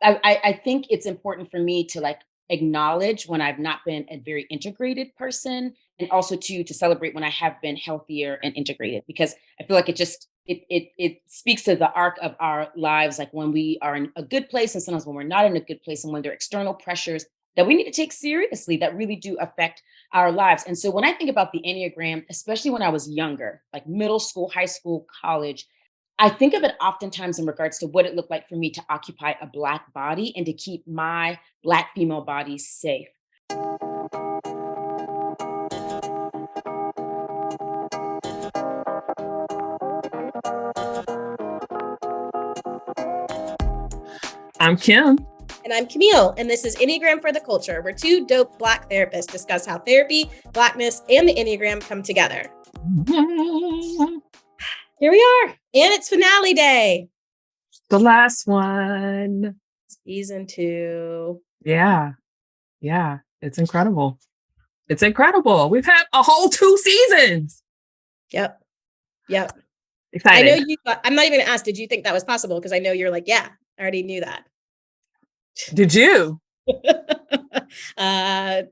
I think it's important for me to like acknowledge when I've not been a very integrated person, and also to celebrate when I have been healthier and integrated, because I feel like it speaks to the arc of our lives, like when we are in a good place and sometimes when we're not in a good place, and when there are external pressures that we need to take seriously that really do affect our lives. And so when I think about the Enneagram, especially when I was younger, like middle school, high school, college, I think of it oftentimes in regards to what it looked like for me to occupy a Black body and to keep my Black female body safe. I'm Kim. And I'm Camille, and this is Enneagram for the Culture, where two dope Black therapists discuss how therapy, Blackness, and the Enneagram come together. Here we are, and it's finale day. The last one. Season 2. Yeah. It's incredible. We've had a whole 2 seasons. Yep. Excited. I know you. I'm not even gonna ask. Did you think that was possible? Because I know you're like, yeah, I already knew that. Did you? Yeah, I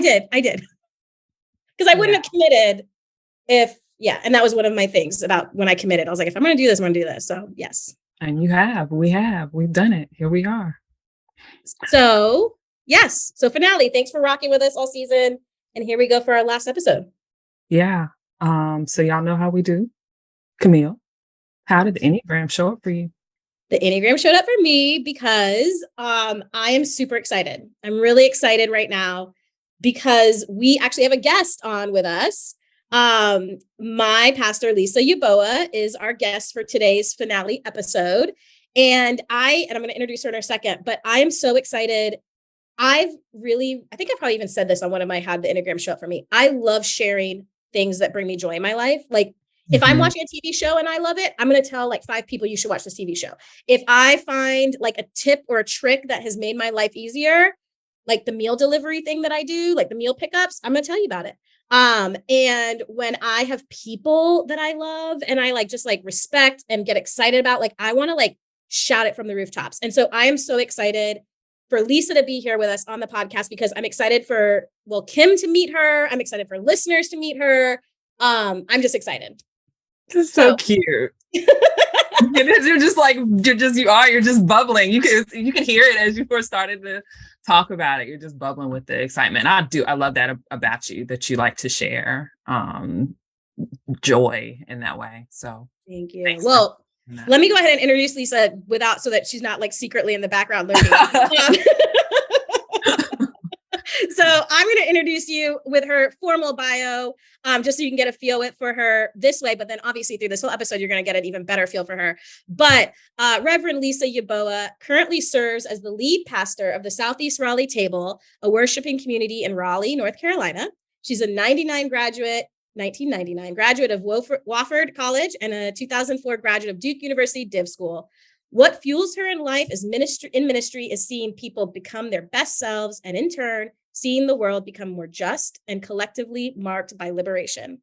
did. Because I wouldn't have committed if, and that was one of my things about when I committed. I was like, if I'm going to do this, I'm going to do this. So yes. And we've done it. Here we are. So yes. So finale, thanks for rocking with us all season. And here we go for our last episode. Yeah. So y'all know how we do. Camille, how did the Enneagram show up for you? The Enneagram showed up for me because I am super excited. I'm really excited right now because we actually have a guest on with us. My pastor, Lisa Yebuah, is our guest for today's finale episode. And I'm going to introduce her in a second, but I am so excited. I think I've probably even said this on one of my How Did the Enneagram Show Up For Me. I love sharing things that bring me joy in my life. Like, if I'm watching a TV show and I love it, I'm going to tell like 5 people you should watch this TV show. If I find like a tip or a trick that has made my life easier, like the meal delivery thing that I do, like the meal pickups, I'm going to tell you about it. And when I have people that I love and I like just like respect and get excited about, like I want to like shout it from the rooftops. And so I am so excited for Lisa to be here with us on the podcast because I'm excited for, Kim to meet her. I'm excited for listeners to meet her. I'm just excited. This is so cute. You're just bubbling. You can hear it as you first started to talk about it. You're just bubbling with the excitement. I love that about you, that you like to share joy in that way. So thank you. Well, let me go ahead and introduce Lisa so that she's not like secretly in the background learning. So I'm going to introduce you with her formal bio, just so you can get a feel for her this way. But then obviously through this whole episode, you're going to get an even better feel for her. But Reverend Lisa Yebuah currently serves as the lead pastor of the Southeast Raleigh Table, a worshiping community in Raleigh, North Carolina. She's a 1999 graduate of Wofford College and a 2004 graduate of Duke University Div School. What fuels her in life is ministry is seeing people become their best selves, and in turn, seeing the world become more just and collectively marked by liberation.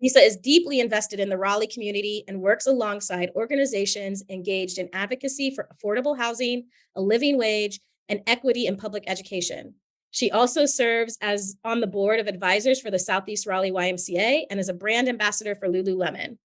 Lisa is deeply invested in the Raleigh community and works alongside organizations engaged in advocacy for affordable housing, a living wage, and equity in public education. She also serves as on the board of advisors for the Southeast Raleigh YMCA and is a brand ambassador for Lululemon.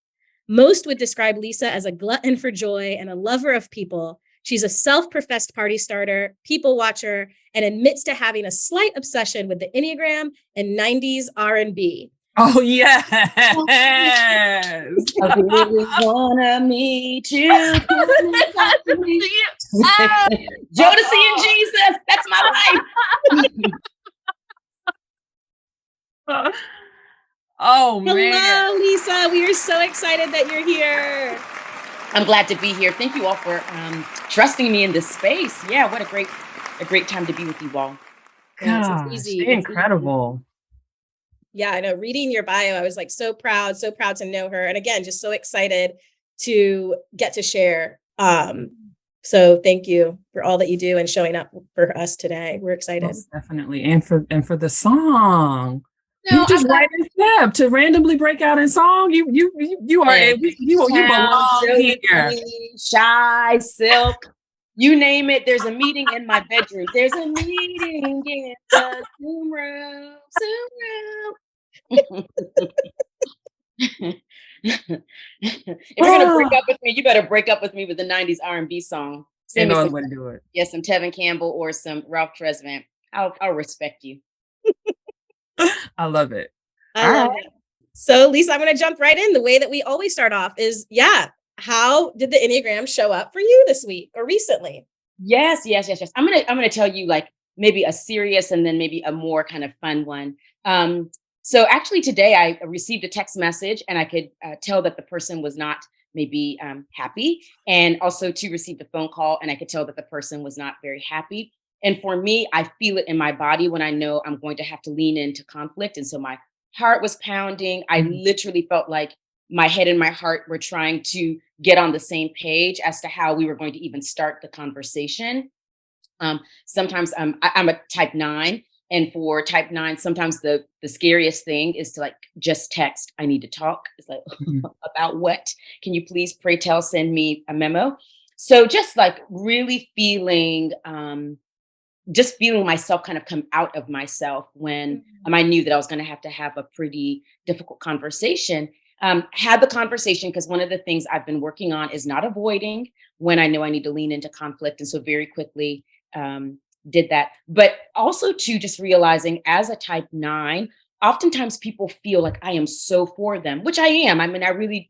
Most would describe Lisa as a glutton for joy and a lover of people. She's a self-professed party starter, people watcher, and admits to having a slight obsession with the Enneagram and 90s R&B. Oh, yes. I really wanna meet you. Jodeci and Jesus, that's my life. Oh, man. Hello, Lisa. We are so excited that you're here. I'm glad to be here. Thank you all for trusting me in this space. Yeah, what a great time to be with you all. Gosh, it's easy. Incredible. Yeah, I know. Reading your bio, I was like so proud to know her. And again, just so excited to get to share. So thank you for all that you do and showing up for us today. We're excited. Most definitely. And for the song. No, You just I'm not. write in step to randomly break out in song. You are you belong here. Shy, Silk, you name it. There's a meeting in my bedroom. There's a meeting in the Zoom room. Zoom room. If you're gonna break up with me, you better break up with me with the 90s R&B song. Ain't Sing me no other some, way to do it. yeah, some Tevin Campbell or some Ralph Tresvant. I'll respect you. I love it. I love it. So, Lisa, I'm going to jump right in. The way that we always start off is, how did the Enneagram show up for you this week or recently? Yes. I'm gonna tell you like maybe a serious and then maybe a more kind of fun one. So actually today I received a text message and I could tell that the person was not maybe happy, and also to receive a phone call and I could tell that the person was not very happy. And for me, I feel it in my body when I know I'm going to have to lean into conflict. And so my heart was pounding. I literally felt like my head and my heart were trying to get on the same page as to how we were going to even start the conversation. Sometimes I'm a type 9. And for type 9, sometimes the scariest thing is to like just text, I need to talk. It's like, about what? Can you please pray tell, send me a memo? So just like really feeling, just feeling myself kind of come out of myself when I knew that I was going to have a pretty difficult conversation. Had the conversation because one of the things I've been working on is not avoiding when I know I need to lean into conflict. And so very quickly did that. But also to just realizing as a type 9, oftentimes people feel like I am so for them, which I am. I mean,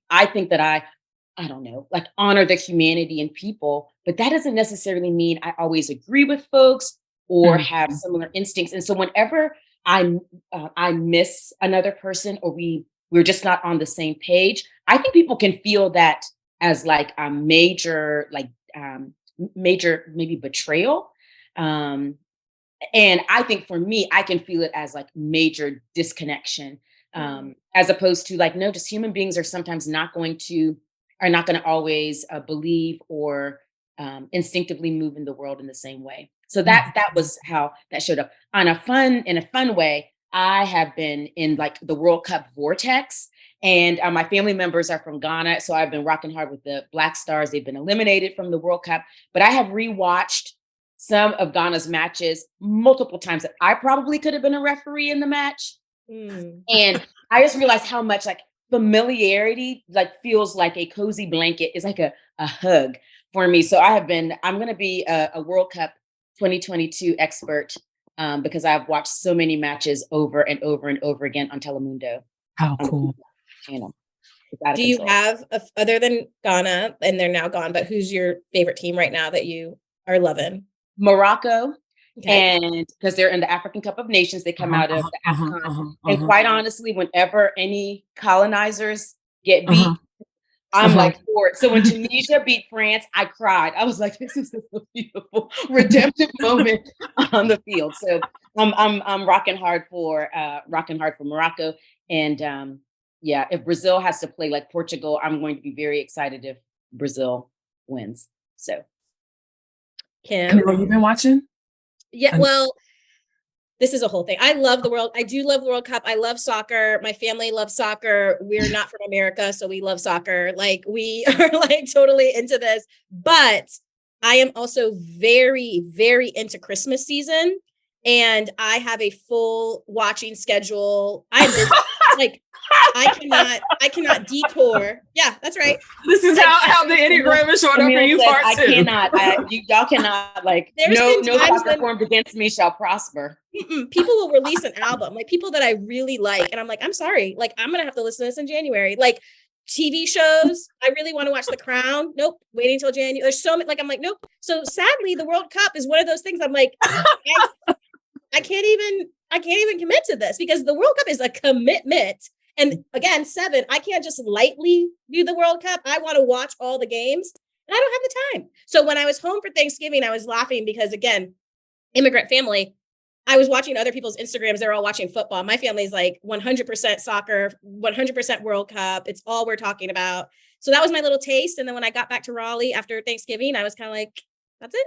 I think that I don't know, like honor the humanity in people, but that doesn't necessarily mean I always agree with folks or have similar instincts. And so whenever I miss another person or we're just not on the same page, I think people can feel that as like a major, major maybe betrayal. And I think for me, I can feel it as like major disconnection, as opposed to like, no, just human beings are sometimes not going to always believe or instinctively move in the world in the same way. So that was how that showed up. In a fun way, I have been in like the World Cup vortex, and my family members are from Ghana. So I've been rocking hard with the Black Stars. They've been eliminated from the World Cup, but I have rewatched some of Ghana's matches multiple times. That I probably could have been a referee in the match. And I just realized how much like familiarity like feels like a cozy blanket is like a hug for me. So I'm going to be a World Cup 2022 expert because I've watched so many matches over and over and over again on Telemundo. How cool. You know, do you have, other than Ghana, and they're now gone, but who's your favorite team right now that you are loving? Morocco. Okay. And because they're in the African Cup of Nations, they come out of the AFCON. And quite honestly, whenever any colonizers get beat, I'm like for it. So when Tunisia beat France, I cried. I was like, this is a beautiful redemptive moment on the field. So I'm rocking hard for Morocco. And if Brazil has to play like Portugal, I'm going to be very excited if Brazil wins. So Kim, have you been watching? Yeah, well, this is a whole thing. I do love the World Cup. I love soccer. My family loves soccer. We're not from America, so we love soccer. Like we are like totally into this. But I am also very, very into Christmas season. And I have a full watching schedule. I'm like, I cannot detour. Yeah, that's right. This is how the Enneagram is showing up for you part two. Y'all cannot like, no soccer formed against me shall prosper. People will release an album, like people that I really like. And I'm like, I'm sorry, like I'm going to have to listen to this in January. Like TV shows, I really want to watch The Crown. Nope, waiting until January. There's so many, like, I'm like, nope. So sadly, the World Cup is one of those things I'm like, I can't even commit to this because the World Cup is a commitment. And again, 7, I can't just lightly do the World Cup. I want to watch all the games and I don't have the time. So when I was home for Thanksgiving, I was laughing because again, immigrant family, I was watching other people's Instagrams. They're all watching football. My family's like 100% soccer, 100% World Cup. It's all we're talking about. So that was my little taste. And then when I got back to Raleigh after Thanksgiving, I was kind of like, that's it.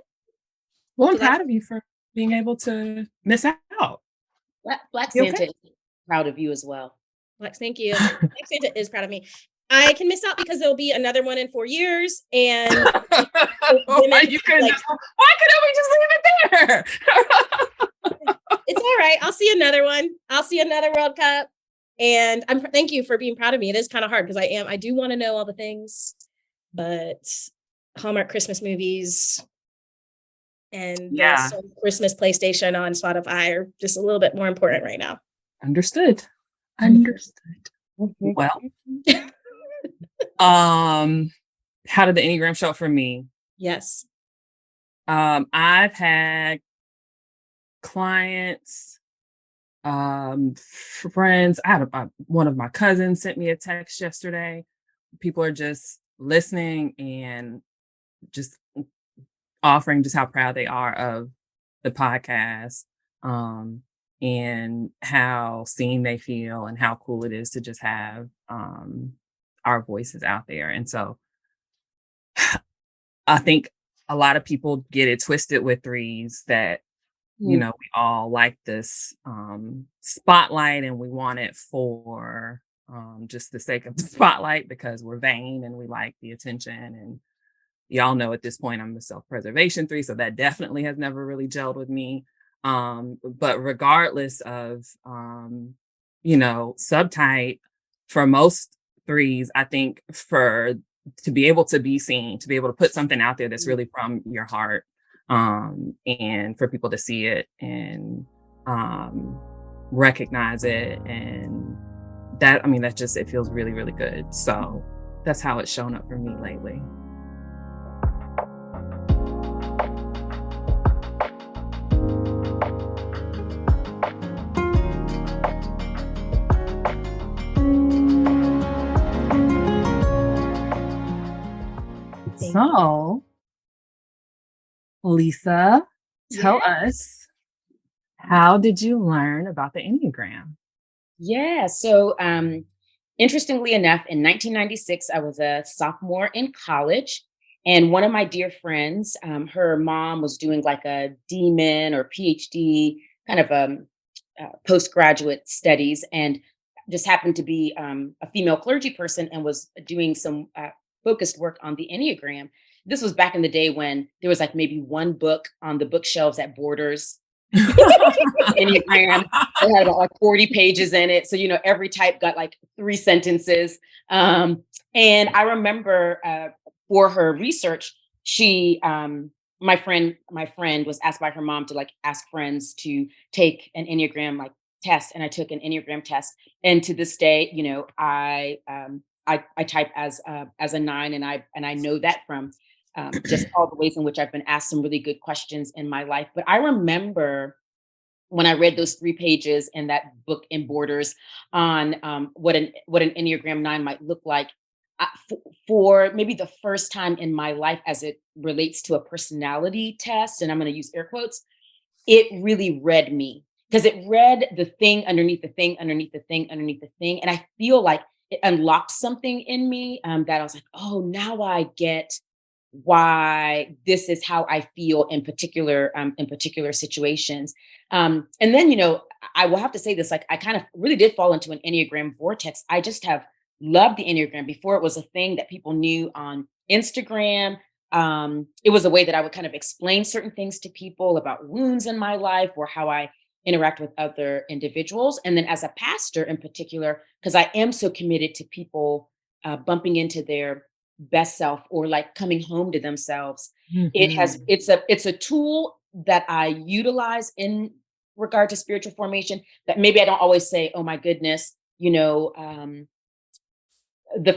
Well, I'm proud of you for being able to miss out. Black Santa is proud of you as well. Lex, thank you. Lex Santa is proud of me. I can miss out because there'll be another one in 4 years. And why couldn't we just leave it there? It's all right. I'll see another one. I'll see another World Cup. And thank you for being proud of me. It is kind of hard because I do want to know all the things, but Hallmark Christmas movies and Christmas PlayStation on Spotify are just a little bit more important right now. Understood. Well, how did the Enneagram show up for me? Yes. I've had clients, friends. I had one of my cousins sent me a text yesterday. People are just listening and just offering just how proud they are of the podcast, and how seen they feel and how cool it is to just have our voices out there. And so I think a lot of people get it twisted with threes that, you know, we all like this spotlight and we want it for just the sake of the spotlight because we're vain and we like the attention. And y'all know at this point I'm a self-preservation three, so that definitely has never really gelled with me. But regardless of, subtype, for most threes, I think to be able to be seen, to be able to put something out there that's really from your heart, and for people to see it and recognize it, and that just, it feels really, really good. So that's how it's shown up for me lately. So, Lisa, tell us, how did you learn about the Enneagram? Yeah. So, interestingly enough, in 1996, I was a sophomore in college, and one of my dear friends, her mom was doing like a DMin or PhD kind of postgraduate studies, and just happened to be a female clergy person and was doing some focused work on the Enneagram. This was back in the day when there was like maybe one book on the bookshelves at Borders. Enneagram. It had about like 40 pages in it. So, every type got like 3 sentences. And I remember for her research, she, my friend was asked by her mom to like ask friends to take an Enneagram like test. And I took an Enneagram test. And to this day, I type as a 9, and I know that from just all the ways in which I've been asked some really good questions in my life. But I remember when I read those 3 pages in that book in Borders on what an Enneagram 9 might look like, for maybe the first time in my life as it relates to a personality test, and I'm going to use air quotes, it really read me, because it read the thing underneath the thing underneath the thing underneath the thing, and I feel like it unlocked something in me that I was like, oh, now I get why this is how I feel in particular situations. And then, I will have to say this, like, I kind of really did fall into an Enneagram vortex. I just have loved the Enneagram before it was a thing that people knew on Instagram. It was a way that I would kind of explain certain things to people about wounds in my life or how I interact with other individuals. And then as a pastor in particular, because I am so committed to people bumping into their best self or like coming home to themselves. It's a tool that I utilize in regard to spiritual formation that maybe I don't always say, oh my goodness, the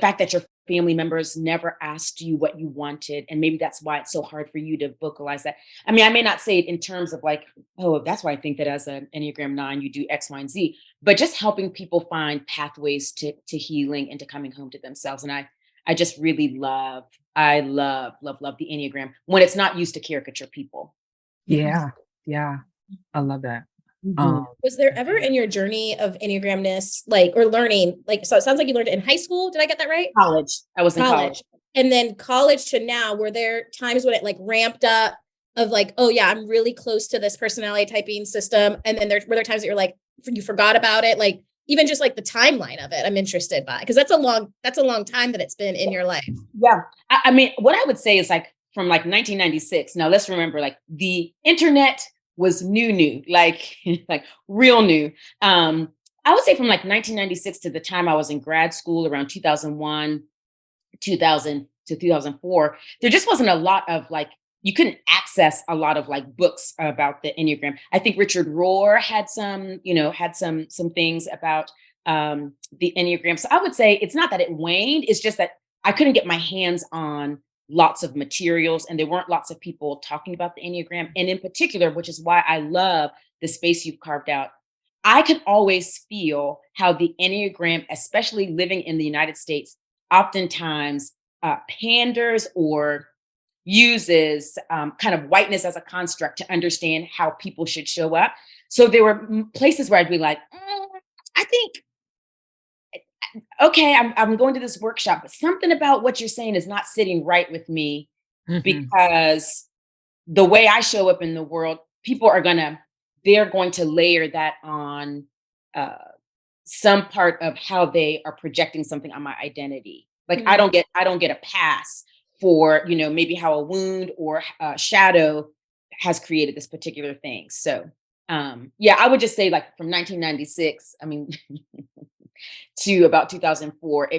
fact that your family members never asked you what you wanted. And maybe that's why it's so hard for you to vocalize that. I mean, I may not say it in terms of like, oh, that's why I think that as an Enneagram 9, you do X, Y, and Z, but just helping people find pathways to healing and to coming home to themselves. And I just really love the Enneagram when it's not used to caricature people. Yeah. Yeah. I love that. Was there ever in your journey of Enneagramness, like, or learning, like, so it sounds like you learned it in high school. Did I get that right? College. I was in college. And then college to now, were there times when it like ramped up of like, oh yeah, I'm really close to this personality typing system. And then were there times that you're like, you forgot about it? Like, even just like the timeline of it, I'm interested by, because that's a long time that it's been in your life. Yeah. I mean, what I would say is like from like 1996. Now let's remember, like the internet was new, like like real new. I would say from like 1996 to the time I was in grad school around 2001, 2000 to 2004, there just wasn't a lot of like, you couldn't access a lot of like books about the Enneagram. I think Richard Rohr had some, had some things about the Enneagram. So I would say it's not that it waned, it's just that I couldn't get my hands on lots of materials and there weren't lots of people talking about the Enneagram. And in particular, which is why I love the space you've carved out, I could always feel how the Enneagram, especially living in the United States, oftentimes panders or uses kind of whiteness as a construct to understand how people should show up. So there were places where I'd be like, I think, okay, I'm going to this workshop, but something about what you're saying is not sitting right with me because the way I show up in the world, they're going to layer that on some part of how they are projecting something on my identity. Like I don't get a pass for, maybe how a wound or a shadow has created this particular thing. So yeah, I would just say like from 1996, I mean, to about 2004,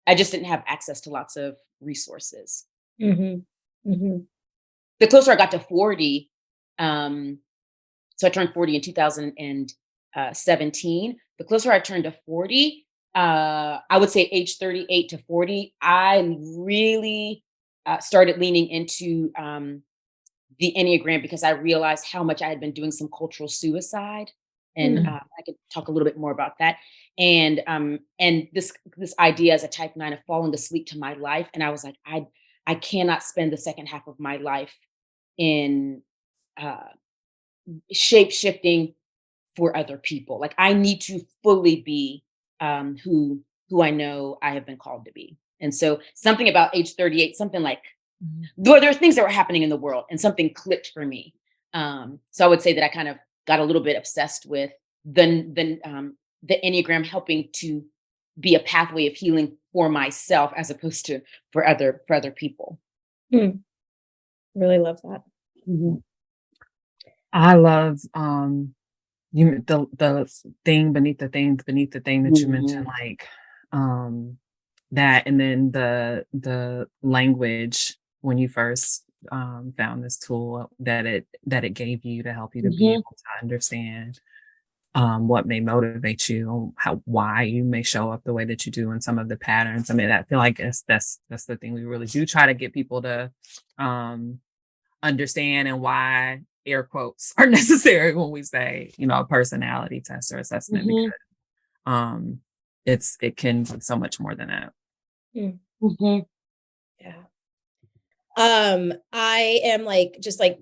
I just didn't have access to lots of resources. Mm-hmm. Mm-hmm. The closer I got to 40, so I turned 40 in 2017. The closer I turned to 40, I would say age 38 to 40, I really started leaning into the Enneagram because I realized how much I had been doing some cultural suicide. And I could talk a little bit more about that. And this idea as a type 9 of falling asleep to my life. And I was like, I cannot spend the second half of my life in shape shifting for other people. Like I need to fully be who I know I have been called to be. And so something about age 38, something like there are things that were happening in the world and something clicked for me. So I would say that I kind of got a little bit obsessed with the Enneagram helping to be a pathway of healing for myself as opposed to for other people. Really love that. Mm-hmm. I love the thing beneath the thing that you mentioned, like that, and then the language when you first found this tool that it gave you to help you to be able to understand what may motivate you, why you may show up the way that you do, and some of the patterns. I mean, I feel like that's the thing we really do try to get people to understand, and why air quotes are necessary when we say, a personality test or assessment, because it can be so much more than that. Yeah. I am just on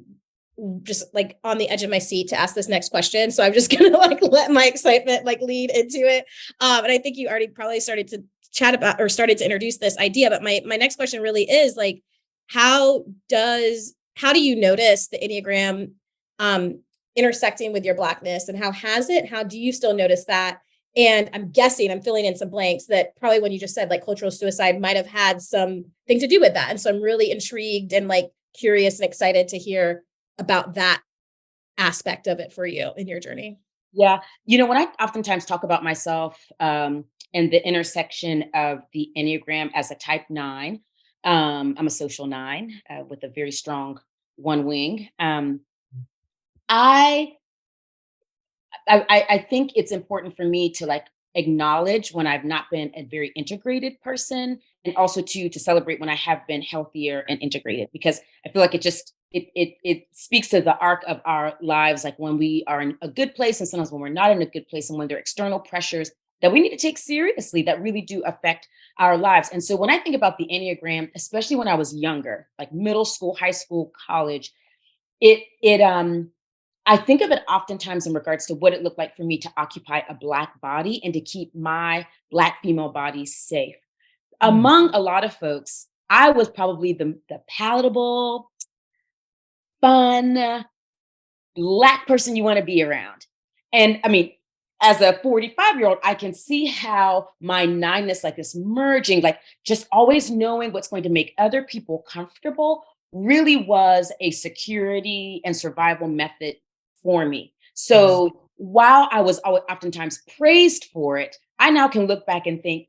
the edge of my seat to ask this next question. So I'm just gonna let my excitement lead into it. And I think you already probably started to chat about or started to introduce this idea, but my next question really is how do you notice the Enneagram intersecting with your Blackness, and how do you still notice that? And I'm filling in some blanks that probably when you just said cultural suicide might have had something to do with that. And so I'm really intrigued and curious and excited to hear about that aspect of it for you in your journey. Yeah. When I oftentimes talk about myself and the intersection of the Enneagram as a type 9, I'm a social 9 with a very strong one wing. I think it's important for me to acknowledge when I've not been a very integrated person, and also to celebrate when I have been healthier and integrated, because I feel like it speaks to the arc of our lives, like when we are in a good place and sometimes when we're not in a good place, and when there are external pressures that we need to take seriously that really do affect our lives. And so when I think about the Enneagram, especially when I was younger, like middle school, high school, college, I think of it oftentimes in regards to what it looked like for me to occupy a Black body and to keep my Black female body safe. Among a lot of folks, I was probably the palatable, fun, Black person you want to be around. And I mean, as a 45-year-old, I can see how my nineness, like this merging, like just always knowing what's going to make other people comfortable, really was a security and survival method for me. Mm. So while I was oftentimes praised for it, I now can look back and think,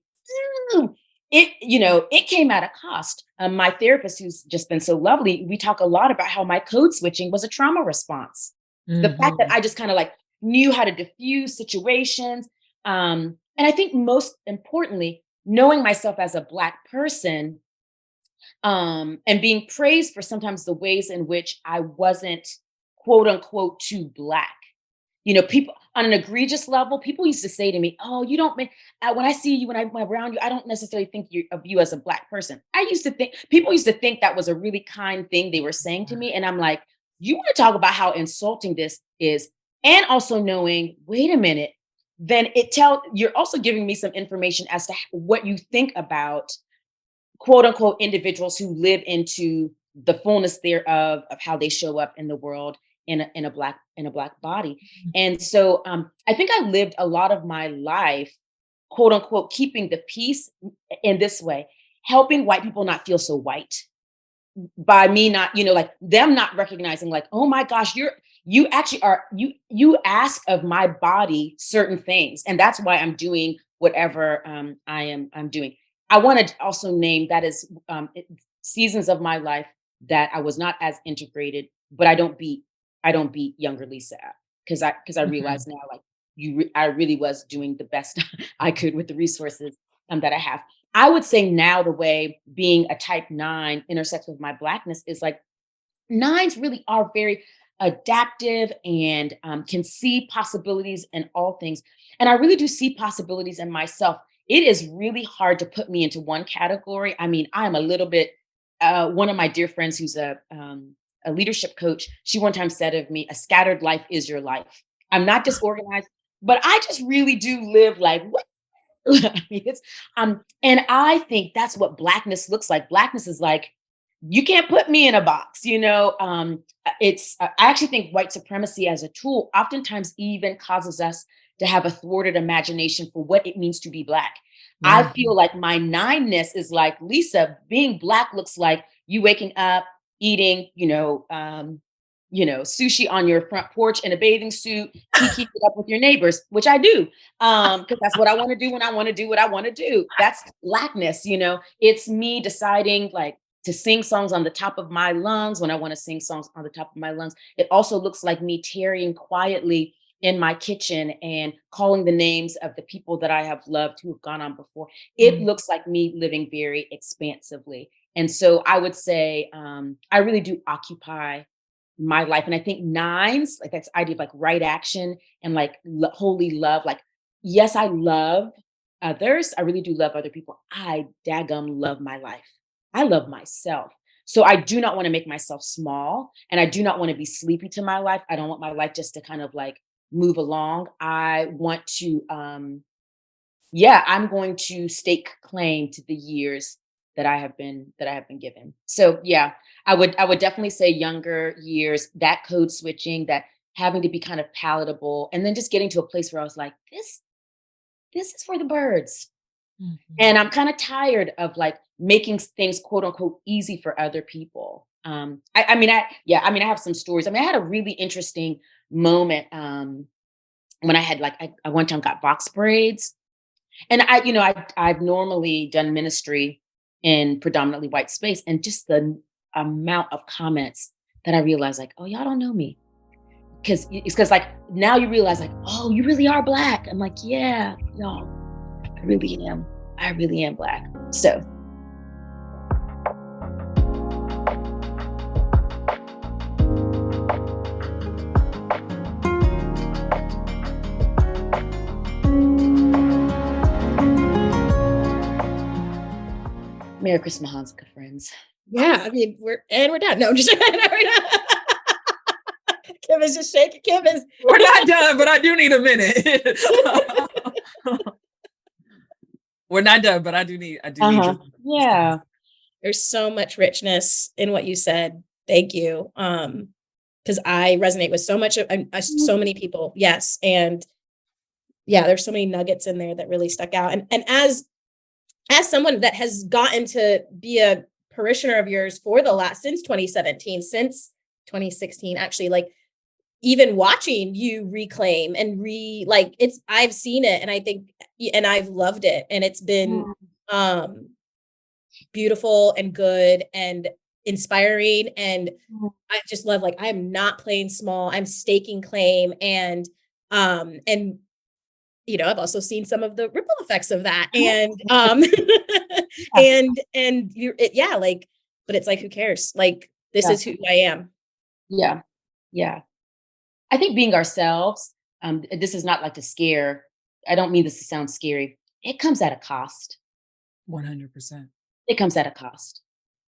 "Mm, it came at a cost." My therapist, who's just been so lovely, we talk a lot about how my code switching was a trauma response. The fact that Mhm. I just kind of like knew how to diffuse situations. And I think most importantly, knowing myself as a Black person, and being praised for sometimes the ways in which I wasn't quote unquote too Black. People on an egregious level, people used to say to me, "Oh, you don't make." When I see you, when I'm around you, I don't necessarily think of you as a Black person. I used to think people used to think that was a really kind thing they were saying to me, and I'm like, "You want to talk about how insulting this is?" And also knowing, wait a minute, then you're also giving me some information as to what you think about quote unquote individuals who live into the fullness thereof of how they show up in the world in a black body. And so I think I lived a lot of my life quote unquote keeping the peace in this way, helping white people not feel so white by me not, like them not recognizing like, oh my gosh, you actually are, you ask of my body certain things. And that's why I'm doing whatever I'm doing. I want to also name that is seasons of my life that I was not as integrated, but I don't beat younger Lisa because I Mhm. realize now like I really was doing the best I could with the resources that I have. I would say now the way being a type 9 intersects with my Blackness is like nines really are very adaptive and can see possibilities in all things. And I really do see possibilities in myself. It is really hard to put me into one category. I mean, I'm a little bit, one of my dear friends who's a leadership coach, she one time said of me, a scattered life is your life. I'm not disorganized, but I just really do live like, I mean, and I think that's what Blackness looks like. Blackness is like, you can't put me in a box, I actually think white supremacy as a tool oftentimes even causes us to have a thwarted imagination for what it means to be Black. I feel Mhm. like my nineness is like, Lisa, being Black looks like you waking up, eating, sushi on your front porch in a bathing suit, kiki it up with your neighbors, which I do. Because that's what I want to do when I want to do what I want to do. That's Blackness. It's me deciding like to sing songs on the top of my lungs when I want to sing songs on the top of my lungs. It also looks like me tarrying quietly in my kitchen and calling the names of the people that I have loved who have gone on before. It Mhm. looks like me living very expansively. And so I would say I really do occupy my life. And I think nines, like that's idea of like right action and like holy love. Like, yes, I love others. I really do love other people. I daggum love my life. I love myself. So I do not want to make myself small and I do not want to be sleepy to my life. I don't want my life just to kind of like move along. I want to yeah, I'm going to stake claim to the years that I have been given. So yeah, I would definitely say younger years, that code switching, that having to be kind of palatable, and then just getting to a place where I was like, this is for the birds. Mhm. And I'm kind of tired of like making things quote unquote easy for other people. I have some stories. I mean, I had a really interesting moment when I had like I one time got box braids. And I've normally done ministry in predominantly white space, and just the amount of comments that I realized, like, oh, y'all don't know me, because like now you realize, like, oh, you really are Black. I'm like, yeah, y'all, I really am. I really am Black. So Merry Christmas, Hanukkah, friends. Yeah, I mean, we're done. No, I'm just no, we're not. Kim is just shaking. Kim is We're not done, but I do need a minute. We're not done, but I do need Uh-huh. just a minute. Yeah. there's so much richness in what you said. Thank you. Because I resonate with so much of so many people. Yes, and yeah, there's so many nuggets in there that really stuck out. And as someone that has gotten to be a parishioner of yours since 2017, since 2016, actually, like even watching you reclaim and I've seen it, and I think, and I've loved it, and it's been beautiful and good and inspiring. And I just love, like, I am not playing small, I'm staking claim. And I've also seen some of the ripple effects of that. And but it's like, who cares? Like, this is who I am. Yeah. Yeah. I think being ourselves, this is not like to scare. I don't mean this to sound scary. It comes at a cost. 100%. It comes at a cost.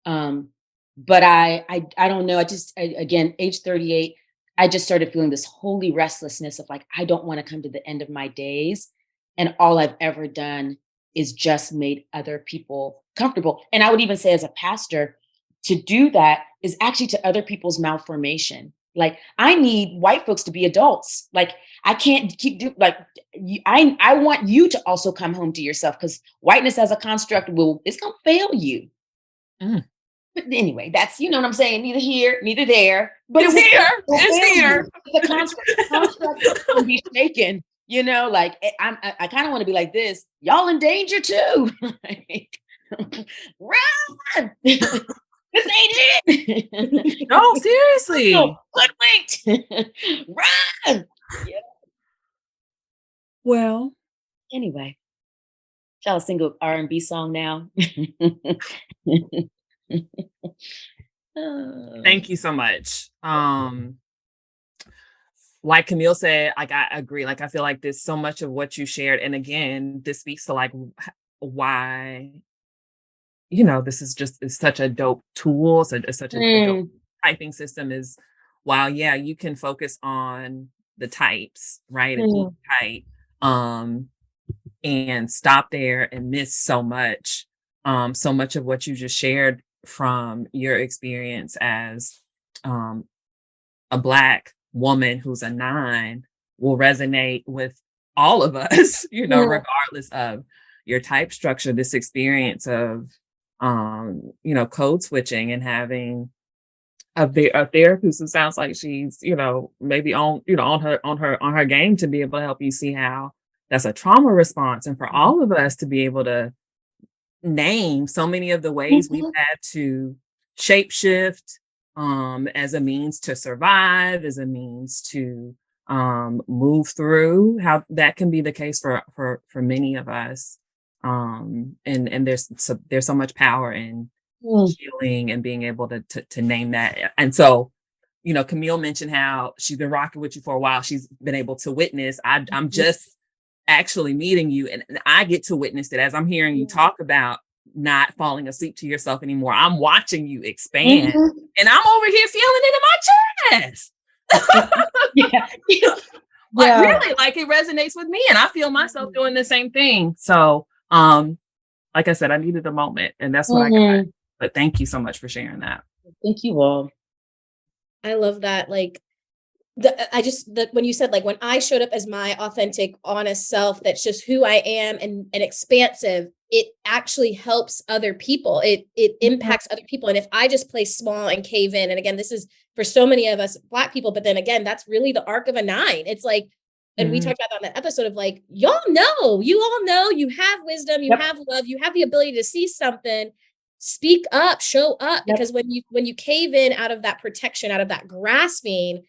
But I don't know. Again, age 38, I just started feeling this holy restlessness of like, I don't want to come to the end of my days. And all I've ever done is just made other people comfortable. And I would even say, as a pastor, to do that is actually to other people's malformation. Like, I need white folks to be adults. Like, I can't keep I want you to also come home to yourself, because whiteness as a construct it's gonna fail you. But anyway, that's, you know what I'm saying? Neither here, neither there. But it's here. The construct can be shaken. Like, I kind of want to be like this. Y'all in danger too. Run! This ain't it. No, seriously. No, hoodwinked. Run! Yeah. Well, anyway, shall I sing an R&B song now? Thank you so much. Like Camille said, like, I agree. Like, I feel like there's so much of what you shared. And again, this speaks to like why, this is such a dope tool. So it's such a dope typing system is, while, yeah, you can focus on the types, right? And being tight, and stop there and miss so much of what you just shared from your experience as a Black woman who's a 9 will resonate with all of us, regardless of your type structure. This experience of, code switching and having a therapist who sounds like she's, maybe on her game, to be able to help you see how that's a trauma response. And for all of us to be able to name so many of the ways we've had to shapeshift, as a means to survive, as a means to move through, how that can be the case for many of us. And there's so much power in healing and being able to name that. And so, Camille mentioned how she's been rocking with you for a while. She's been able to witness. I'm just actually meeting you, and I get to witness it as I'm hearing you talk about not falling asleep to yourself anymore. I'm watching you expand, and I'm over here feeling it in my chest. Really, like, it resonates with me, and I feel myself doing the same thing. So, like I said, I needed a moment, and that's what I got. But thank you so much for sharing that. Thank you all. I love that. Like, when you said, like, when I showed up as my authentic, honest self, that's just who I am, and expansive, it actually helps other people. It impacts other people. And if I just play small and cave in, and again, this is for so many of us Black people, but then again, that's really the arc of a 9. It's like, and we talked about that in that episode of, like, you all know, you have wisdom, you have love, you have the ability to see something, speak up, show up, because when you cave in out of that protection, out of that grasping,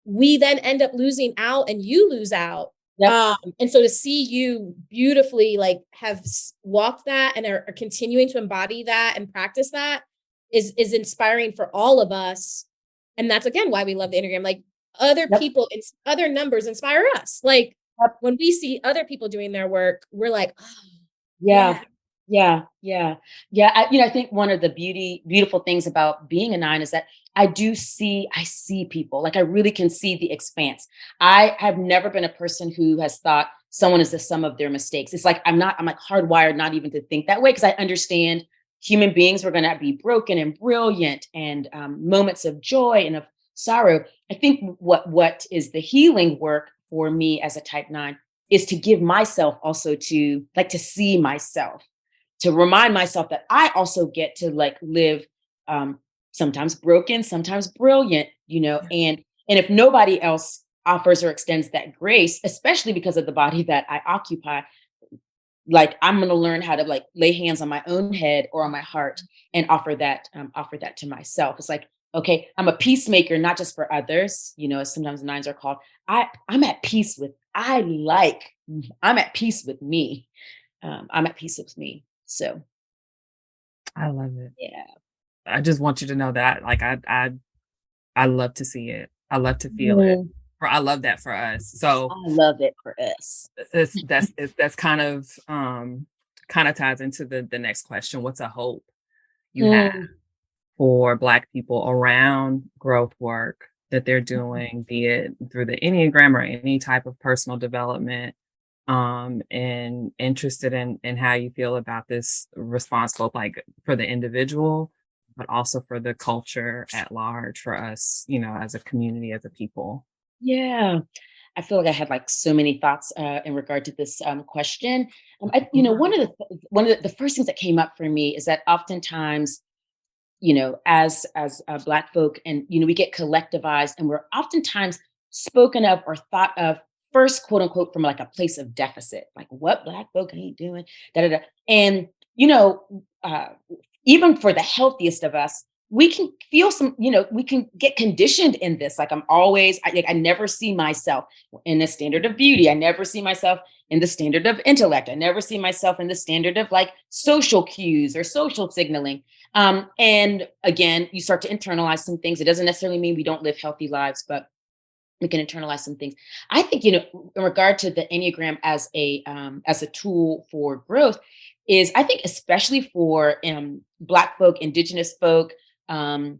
we then end up losing out, and you lose out. And so to see you beautifully, like, have walked that and are continuing to embody that and practice that is inspiring for all of us. And that's, again, why we love the Enneagram. Like, other people, other numbers inspire us. Like, when we see other people doing their work, we're like, oh, yeah. I think one of the beautiful things about being a 9 is that I see people. Like, I really can see the expanse. I have never been a person who has thought someone is the sum of their mistakes. It's like, I'm like hardwired not even to think that way, because I understand human beings were going to be broken and brilliant, and moments of joy and of sorrow. I think what is the healing work for me as a type 9 is to give myself also to like to see myself, to remind myself that I also get to like live um, sometimes broken, sometimes brilliant, and if nobody else offers or extends that grace, especially because of the body that I occupy, like I'm going to learn how to like lay hands on my own head or on my heart and offer that to myself. It's like, okay, I'm a peacemaker, not just for others, as sometimes nines are called. I'm at peace with, I'm at peace with me. I'm at peace with me. So I love it. yeah. I just want you to know that, like, I love to see it. I love to feel it. Mm, I love that for us. So I love it for us. that's kind of ties into the next question. What's a hope you have Mm, for Black people around growth work that they're mhm. doing, be it through the Enneagram or any type of personal development, and interested in how you feel about this response, both like for the individual, but also for the culture at large, for us, as a community, as a people. Yeah. I feel like I had like so many thoughts in regard to this question. Mhm. One of the first things that came up for me is that oftentimes, as Black folk, and we get collectivized, and we're oftentimes spoken of or thought of first, quote unquote, from like a place of deficit, like what Black folk ain't doing, da da da, and you know, uh, even for the healthiest of us, we can feel some, we can get conditioned in this. Like I never see myself in the standard of beauty. I never see myself in the standard of intellect. I never see myself in the standard of like social cues or social signaling. And again, you start to internalize some things. It doesn't necessarily mean we don't live healthy lives, but we can internalize some things. I think, in regard to the Enneagram as a tool for growth, is I think especially for Black folk, Indigenous folk, um,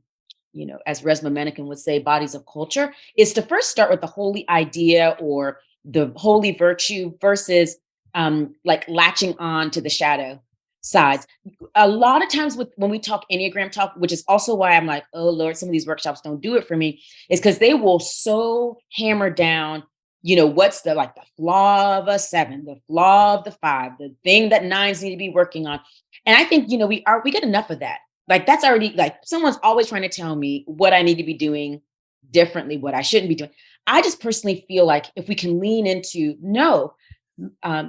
as Resma Menakem would say, bodies of culture, is to first start with the holy idea or the holy virtue versus like latching on to the shadow sides. A lot of times when we talk Enneagram talk, which is also why I'm like, oh Lord, some of these workshops don't do it for me, is because they will so hammer down, what's the flaw of a seven, the flaw of the five, the thing that nines need to be working on. And I think, we get enough of that. Like that's already like someone's always trying to tell me what I need to be doing differently, what I shouldn't be doing. I just personally feel like if we can lean into no,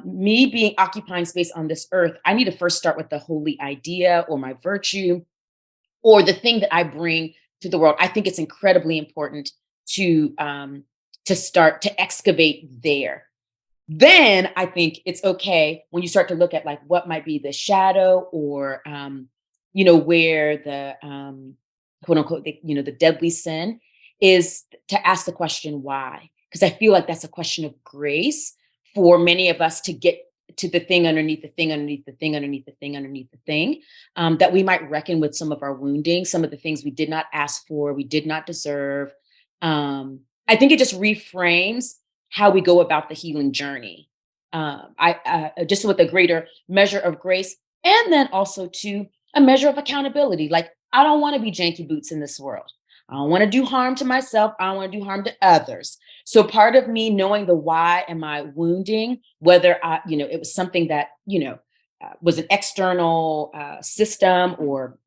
me being occupying space on this earth, I need to first start with the holy idea or my virtue or the thing that I bring to the world. I think it's incredibly important to start to excavate there. Then I think it's okay when you start to look at like what might be the shadow or where the quote unquote the deadly sin is, to ask the question why. Because I feel like that's a question of grace for many of us to get to the thing underneath the thing underneath the thing underneath the thing underneath the thing, that we might reckon with some of our wounding, some of the things we did not ask for, we did not deserve. I think it just reframes how we go about the healing journey. I just with a greater measure of grace, and then also to a measure of accountability. Like I don't want to be janky boots in this world. I don't want to do harm to myself. I don't want to do harm to others. So part of me knowing the why am I wounding, whether it was something that was an external system or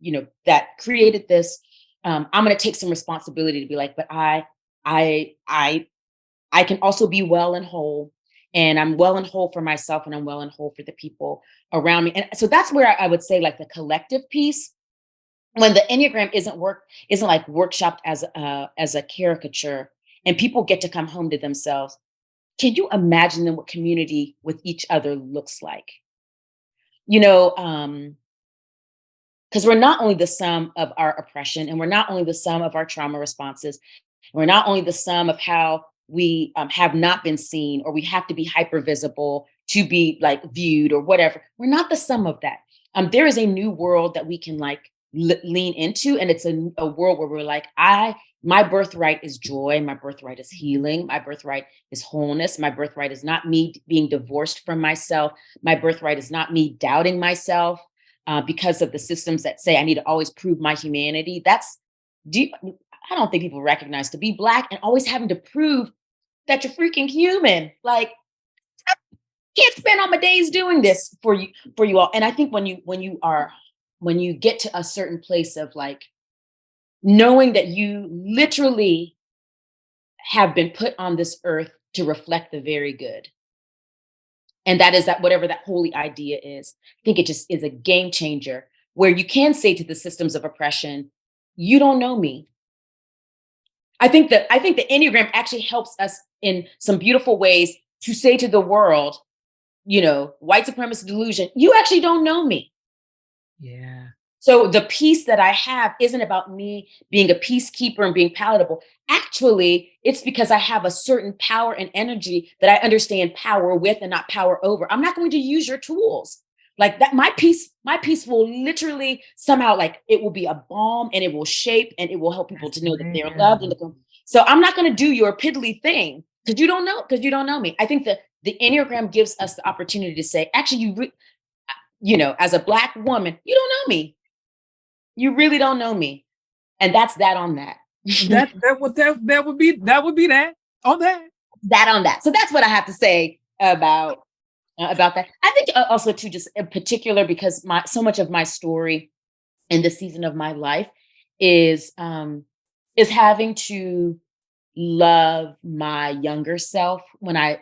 that created this. I'm going to take some responsibility to be like, but I I I can also be well and whole. And I'm well and whole for myself and I'm well and whole for the people around me. And so that's where I would say like the collective piece, when the Enneagram isn't like workshopped as a caricature and people get to come home to themselves. Can you imagine then what community with each other looks like? You know, because we're not only the sum of our oppression and we're not only the sum of our trauma responses. We're not only the sum of how we have not been seen or we have to be hyper visible to be like viewed or whatever. We're not the sum of that. There is a new world that we can like lean into. And it's a world where we're like, my birthright is joy. My birthright is healing. My birthright is wholeness. My birthright is not me being divorced from myself. My birthright is not me doubting myself because of the systems that say I need to always prove my humanity. I don't think people recognize to be Black and always having to prove that you're freaking human. Like, can't spend all my days doing this for you all. And I think when you get to a certain place of like knowing that you literally have been put on this earth to reflect the very good. And that is that whatever that holy idea is, I think it just is a game changer where you can say to the systems of oppression, you don't know me. I think the Enneagram actually helps us in some beautiful ways to say to the world, white supremacist delusion, you actually don't know me. Yeah. So the peace that I have isn't about me being a peacekeeper and being palatable. Actually, it's because I have a certain power and energy that I understand power with and not power over. I'm not going to use your tools. Like that, my peace will literally somehow like it will be a balm and it will shape and it will help people to know that they're loved. So I'm not going to do your piddly thing because you don't know me. I think that the Enneagram gives us the opportunity to say, actually, as a Black woman, you don't know me. You really don't know me. And that's that on that. that would be that on that. That on that. So that's what I have to say about that. I think also too, just in particular, because so much of my story in this season of my life is having to love my younger self when I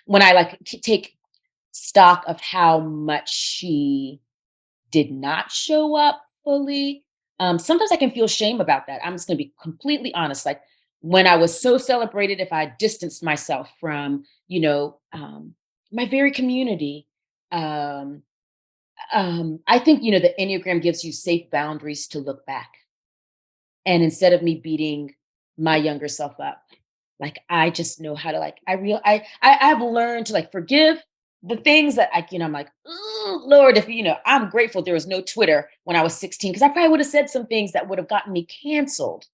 like take stock of how much she did not show up fully. Sometimes I can feel shame about that. I'm just going to be completely honest. Like when I was so celebrated, if I distanced myself from, my very community, I think, the Enneagram gives you safe boundaries to look back. And instead of me beating my younger self up, like, I just know how to like, I've learned to like forgive the things that I'm like, oh, Lord, if I'm grateful there was no Twitter when I was 16, because I probably would have said some things that would have gotten me canceled.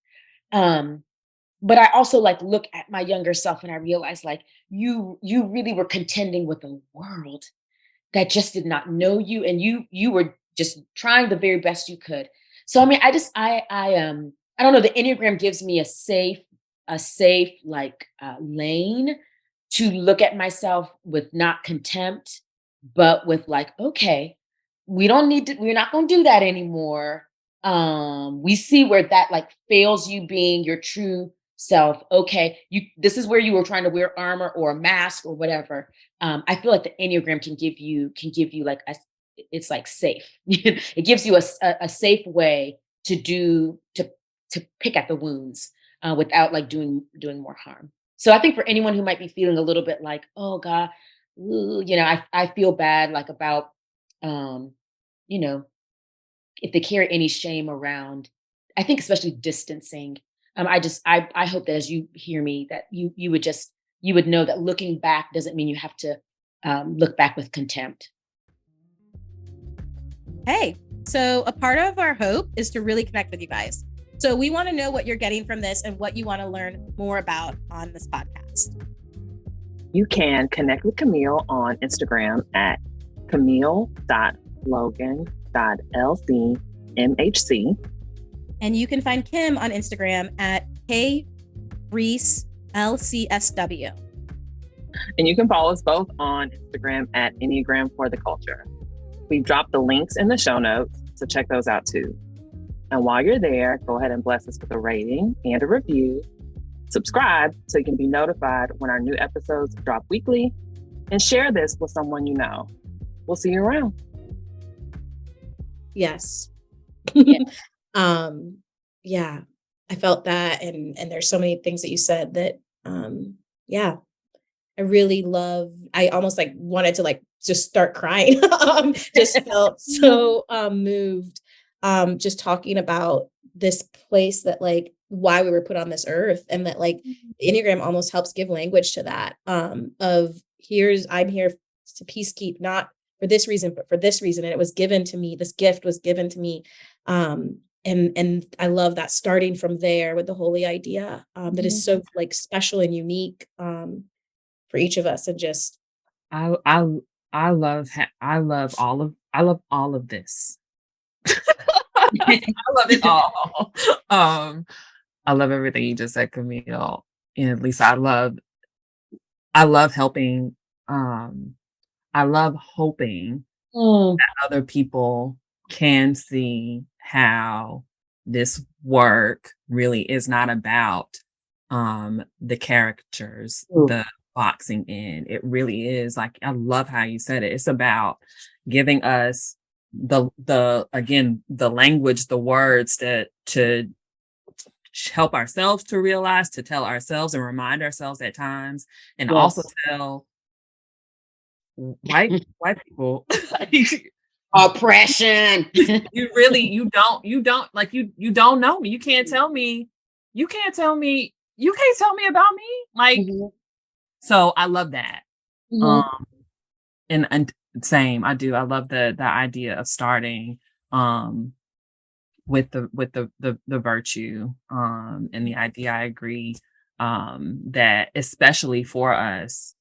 But I also like look at my younger self and I realize like you really were contending with a world that just did not know you, and you were just trying the very best you could. So I mean, I don't know. The Enneagram gives me a safe like lane to look at myself with not contempt, but with like, okay, we're not going to do that anymore. We see where that like fails you being your true self. Okay, this is where you were trying to wear armor or a mask or whatever. I feel like the Enneagram can give you like it's like safe. It gives you a safe way to pick at the wounds without like doing more harm. So I think for anyone who might be feeling a little bit like, oh God, ooh, I feel bad like about, if they carry any shame around, I think especially distancing. I hope that as you hear me, that you would know that looking back doesn't mean you have to look back with contempt. Hey, so a part of our hope is to really connect with you guys. So we want to know what you're getting from this and what you want to learn more about on this podcast. You can connect with Camille on Instagram at camille.logan.lcmhc. And you can find Kim on Instagram at KReeseLCSW. And you can follow us both on Instagram at Enneagram for the Culture. We've dropped the links in the show notes, so check those out too. And while you're there, go ahead and bless us with a rating and a review. Subscribe so you can be notified when our new episodes drop weekly, and share this with someone you know. We'll see you around. Yes. Yeah. Yeah, I felt that. And there's so many things that you said that, I really love. I almost like wanted to like just start crying. Just felt so moved. Just talking about this place that like why we were put on this earth, and that like the Enneagram almost helps give language to that. I'm here to peacekeep, not for this reason, but for this reason. And it was given to me. This gift was given to me. And I love that starting from there with the holy idea that is so like special and unique for each of us. And just I love all of this. I love it all. I love everything you just said, Camille. And Lisa, I love helping I love hoping Mm. other people can see how this work really is not about the caricatures, Ooh. the boxing in. It really is like, I love how you said it. It's about giving us the again the language, the words that to help ourselves to realize, to tell ourselves and remind ourselves at times, and also Yes. tell white people. Oppression. You really, you don't like, you don't know me. You can't tell me about me. Like, Mhm. so I love that. Mhm. Um and same, I do. I love the idea of starting um with the virtue. And the idea, I agree, that especially for us,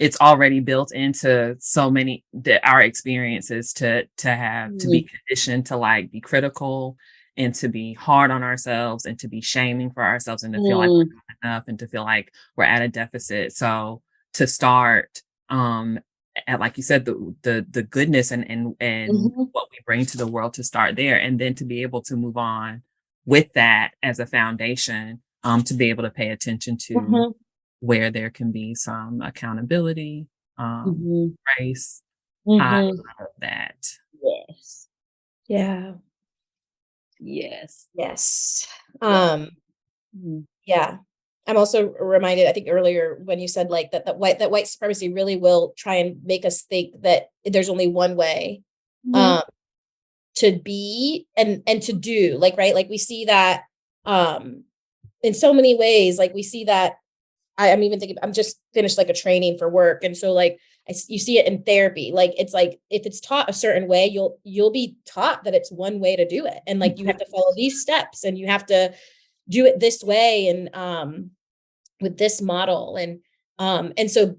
it's already built into so many our experiences to be Mhm. conditioned to like be critical and to be hard on ourselves and to be shaming for ourselves and to feel like Mm. we're not enough and to feel like we're at a deficit. So to start at, like you said, the goodness and Mhm. what we bring to the world, to start there, and then to be able to move on with that as a foundation, to be able to pay attention to Mhm. where there can be some accountability, um, Mhm. grace. I Mhm. love that. Yes. Yeah. Yes. Yes. Yes. Um, Mhm. yeah. I'm also reminded, I think earlier when you said like that white supremacy really will try and make us think that there's only one way Mhm. um to be and to do, like, right? Like we see that um in so many ways. Like we see that I'm even thinking, I'm just finished like a training for work. And so like you see it in therapy. Like it's like if it's taught a certain way, you'll be taught that it's one way to do it. And like you have to follow these steps and you have to do it this way and with this model. And so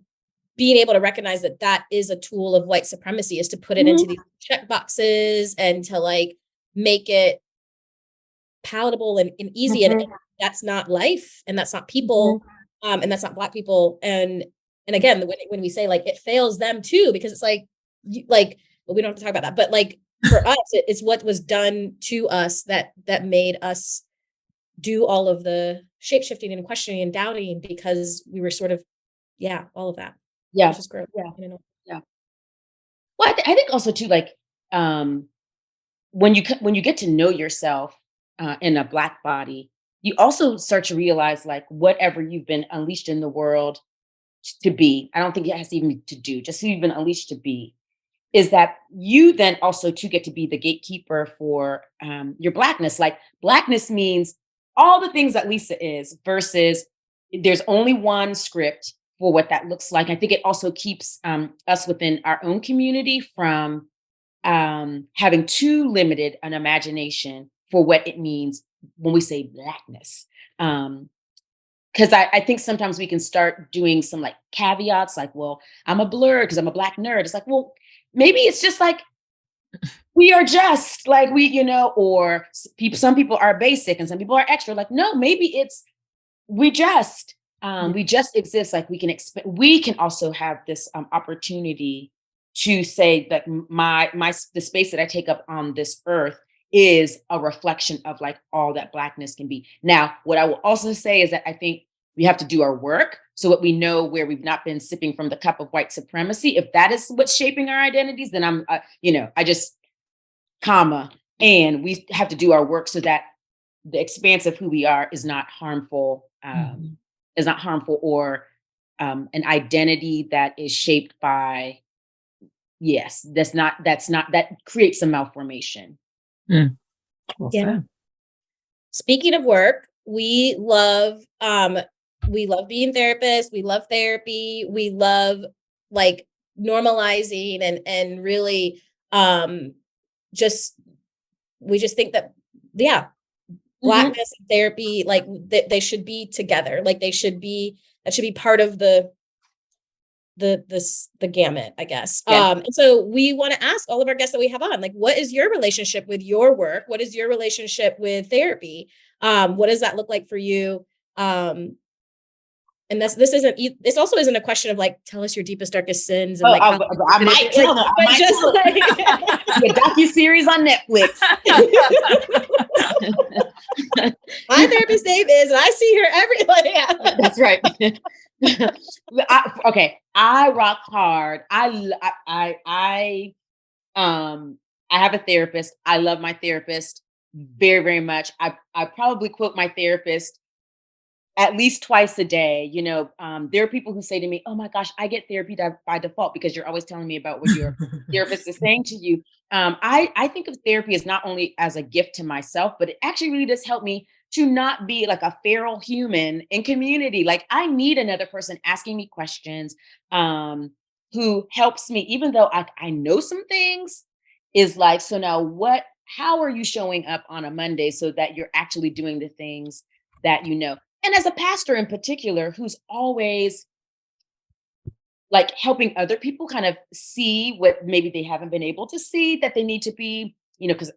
being able to recognize that that is a tool of white supremacy is to put it into Mhm. these check boxes and to like make it palatable and easy. And Mhm. that's not life and that's not Mhm. people. And that's not Black people. And again, when we say like it fails them too, because it's like like, well, we don't have to talk about that, but like for us, it's what was done to us that made us do all of the shape shifting and questioning and doubting because we were sort of, yeah, all of that, Yeah. which is gross. Yeah. You know? Yeah. Well, I think also too, like, um, when you get to know yourself in a Black body, you also start to realize like whatever you've been unleashed in the world to be. I don't think it has to even to do, just who you've been unleashed to be. Is that you then also too get to be the gatekeeper for your Blackness. Like Blackness means all the things that Lisa is versus there's only one script for what that looks like. I think it also keeps us within our own community from having too limited an imagination for what it means when we say Blackness. Because I think sometimes we can start doing some like caveats, like, well, I'm a blur because I'm a Black nerd. It's like, well, maybe it's just like we are just like or people. Some people are basic and some people are extra. Like, no, maybe it's we just Yeah. we just exist. Like we can expect. We can also have this opportunity to say that the space that I take up on this earth is a reflection of like all that Blackness can be. Now, what I will also say is that I think we have to do our work so that we know where we've not been sipping from the cup of white supremacy. If that is what's shaping our identities, then I just comma, and we have to do our work so that the expanse of who we are Mhm. is not harmful or an identity that is shaped by yes, that's not that creates some malformation. Mm, well Yeah. said. Speaking of work, we love being therapists, we love therapy, we love like normalizing and really um just we just think that yeah, Mhm. Blackness and therapy, like they should be together. Like they should be that should be part of the gamut, I guess. Yeah. And so we want to ask all of our guests that we have on, like, what is your relationship with your work? What is your relationship with therapy? What does that look like for you? Um, And this also isn't a question of like, tell us your deepest, darkest sins. And Oh, like, I might tell them. I might tell them. The docuseries on Netflix. My therapist's name is, and I see her every. That's right. I rock hard. I have a therapist. I love my therapist very, very much. I probably quote my therapist at least twice a day. There are people who say to me, "Oh my gosh, I get therapy by default because you're always telling me about what your therapist is saying to you." I think of therapy as not only as a gift to myself, but it actually really does help me to not be like a feral human in community. Like I need another person asking me questions, who helps me, even though I know some things, is like, so now how are you showing up on a Monday so that you're actually doing the things that you know? And as a pastor in particular, who's always like helping other people kind of see what maybe they haven't been able to see that they need to be, because,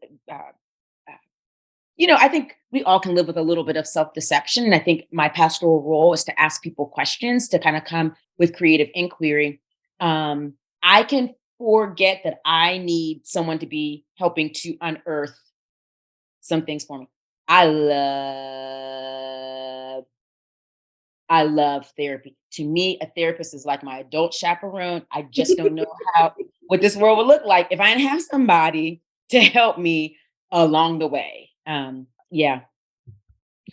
I think we all can live with a little bit of self-deception. And I think my pastoral role is to ask people questions to kind of come with creative inquiry. I can forget that I need someone to be helping to unearth some things for me. I love therapy. To me, a therapist is like my adult chaperone. I just don't know what this world would look like if I didn't have somebody to help me along the way. Yeah,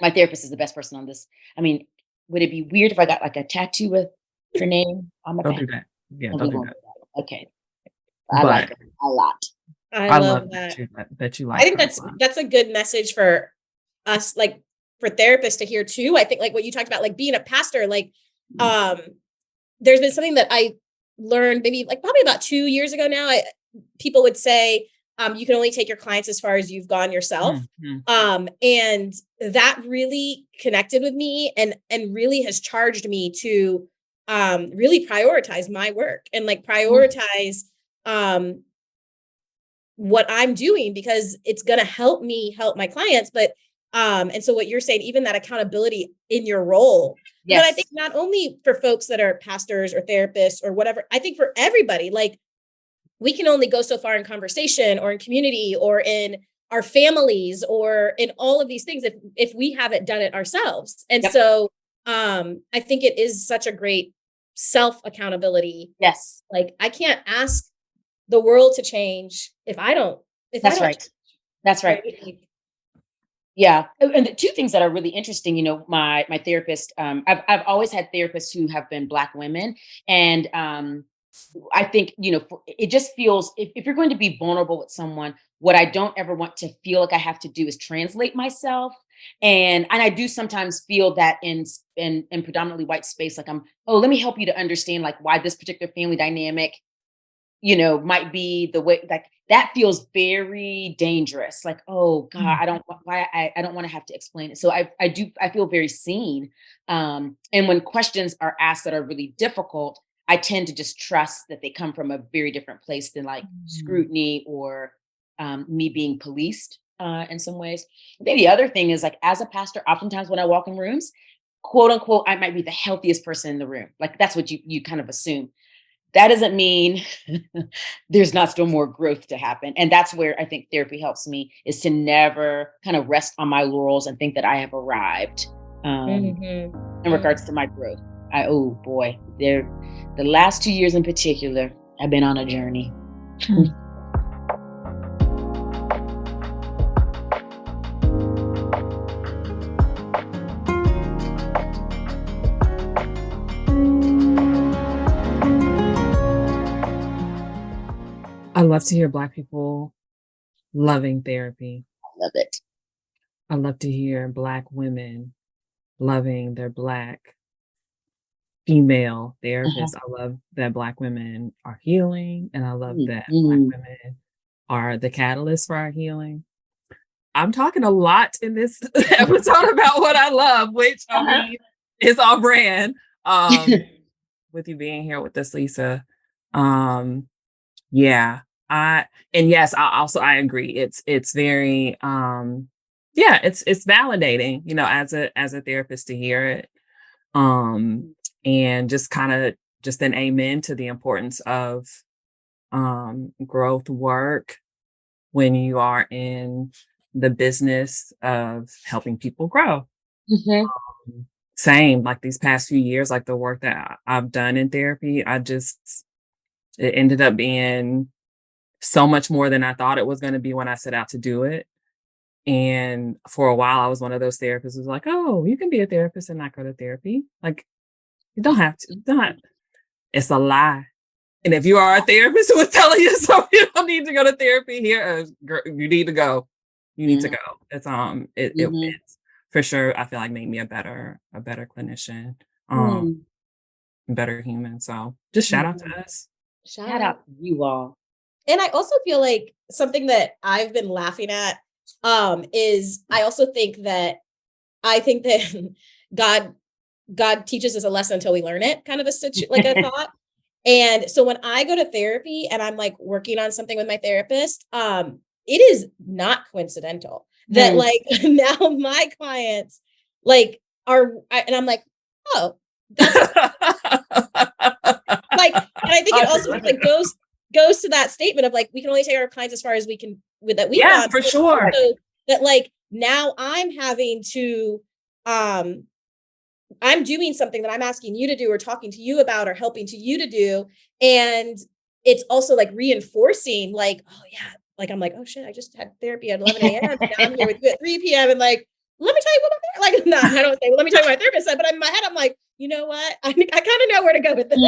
my therapist is the best person on this. I mean, would it be weird if I got like a tattoo with her name on my back? Don't do that. Yeah, don't do that. Okay. I like her a lot. I love that. That you like. I think that's a good message for us, like for therapists to hear too. I think like what you talked about, like being a pastor, like there's been something that I learned maybe like probably about 2 years ago now. People would say, you can only take your clients as far as you've gone yourself. Mm-hmm. And that really connected with me and really has charged me to really prioritize my work and like prioritize what I'm doing, because it's going to help me help my clients. But and so what you're saying, even that accountability in your role, yes. But I think not only for folks that are pastors or therapists or whatever, I think for everybody, like we can only go so far in conversation or in community or in our families or in all of these things if we haven't done it ourselves. And so I think it is such a great self accountability. Yes. Like I can't ask the world to change if I don't. That's right. That's right. Yeah. And the two things that are really interesting, my therapist, I've always had therapists who have been Black women. And I think, it just feels, if you're going to be vulnerable with someone, what I don't ever want to feel like I have to do is translate myself. And I do sometimes feel that in predominantly white space, like let me help you to understand like why this particular family dynamic, might be the way, like that feels very dangerous. Like, oh God, I don't want to have to explain it. So I feel very seen. And when questions are asked that are really difficult, I tend to just trust that they come from a very different place than like scrutiny or me being policed in some ways. Then the other thing is like, as a pastor, oftentimes when I walk in rooms, quote unquote, I might be the healthiest person in the room. Like that's what you kind of assume. That doesn't mean there's not still more growth to happen. And that's where I think therapy helps me, is to never kind of rest on my laurels and think that I have arrived in regards to my growth. Oh boy, the last 2 years in particular, I've been on a journey. I love to hear Black people loving therapy. I love it. I love to hear Black women loving their Black female therapists. I love that Black women are healing, and I love that Black women are the catalyst for our healing. I'm talking a lot in this episode about what I love, which I mean is all brand. With you being here with us, Lisa. Yeah. I agree. It's very it's validating, as a therapist to hear it. And just kind of just an amen to the importance of growth work when you are in the business of helping people grow. Mhm. Same, like these past few years, like the work that I've done in therapy, it ended up being so much more than I thought it was going to be when I set out to do it. And for a while, I was one of those therapists who's like, oh, you can be a therapist and not go to therapy. Like, you don't have to. Don't. It's a lie. And if you are a therapist who is telling you so you don't need to go to therapy, here, you need to go. You need to go. It's it's for sure. I feel like made me a better clinician, better human. So just shout out to us. Shout out to you all. And I also feel like something that I've been laughing at is I think that God teaches us a lesson until we learn it, kind of a thought. And so when I go to therapy and I'm like working on something with my therapist, it is not coincidental that like now my clients like and I'm like, oh, that's like, and I think it also like goes to that statement of like, we can only take our clients as far as we can with that we want. For sure. So that like now I'm having to I'm doing something that I'm asking you to do or talking to you about or helping to you to do. And it's also like reinforcing like, oh yeah, like I'm like, oh shit, I just had therapy at 11 a.m. and now I'm here with you at 3 p.m. And like, let me tell you what my therapist, like, no, I don't say, well, let me tell you what my therapist said, but in my head, I'm like, you know what? I kind of know where to go with this.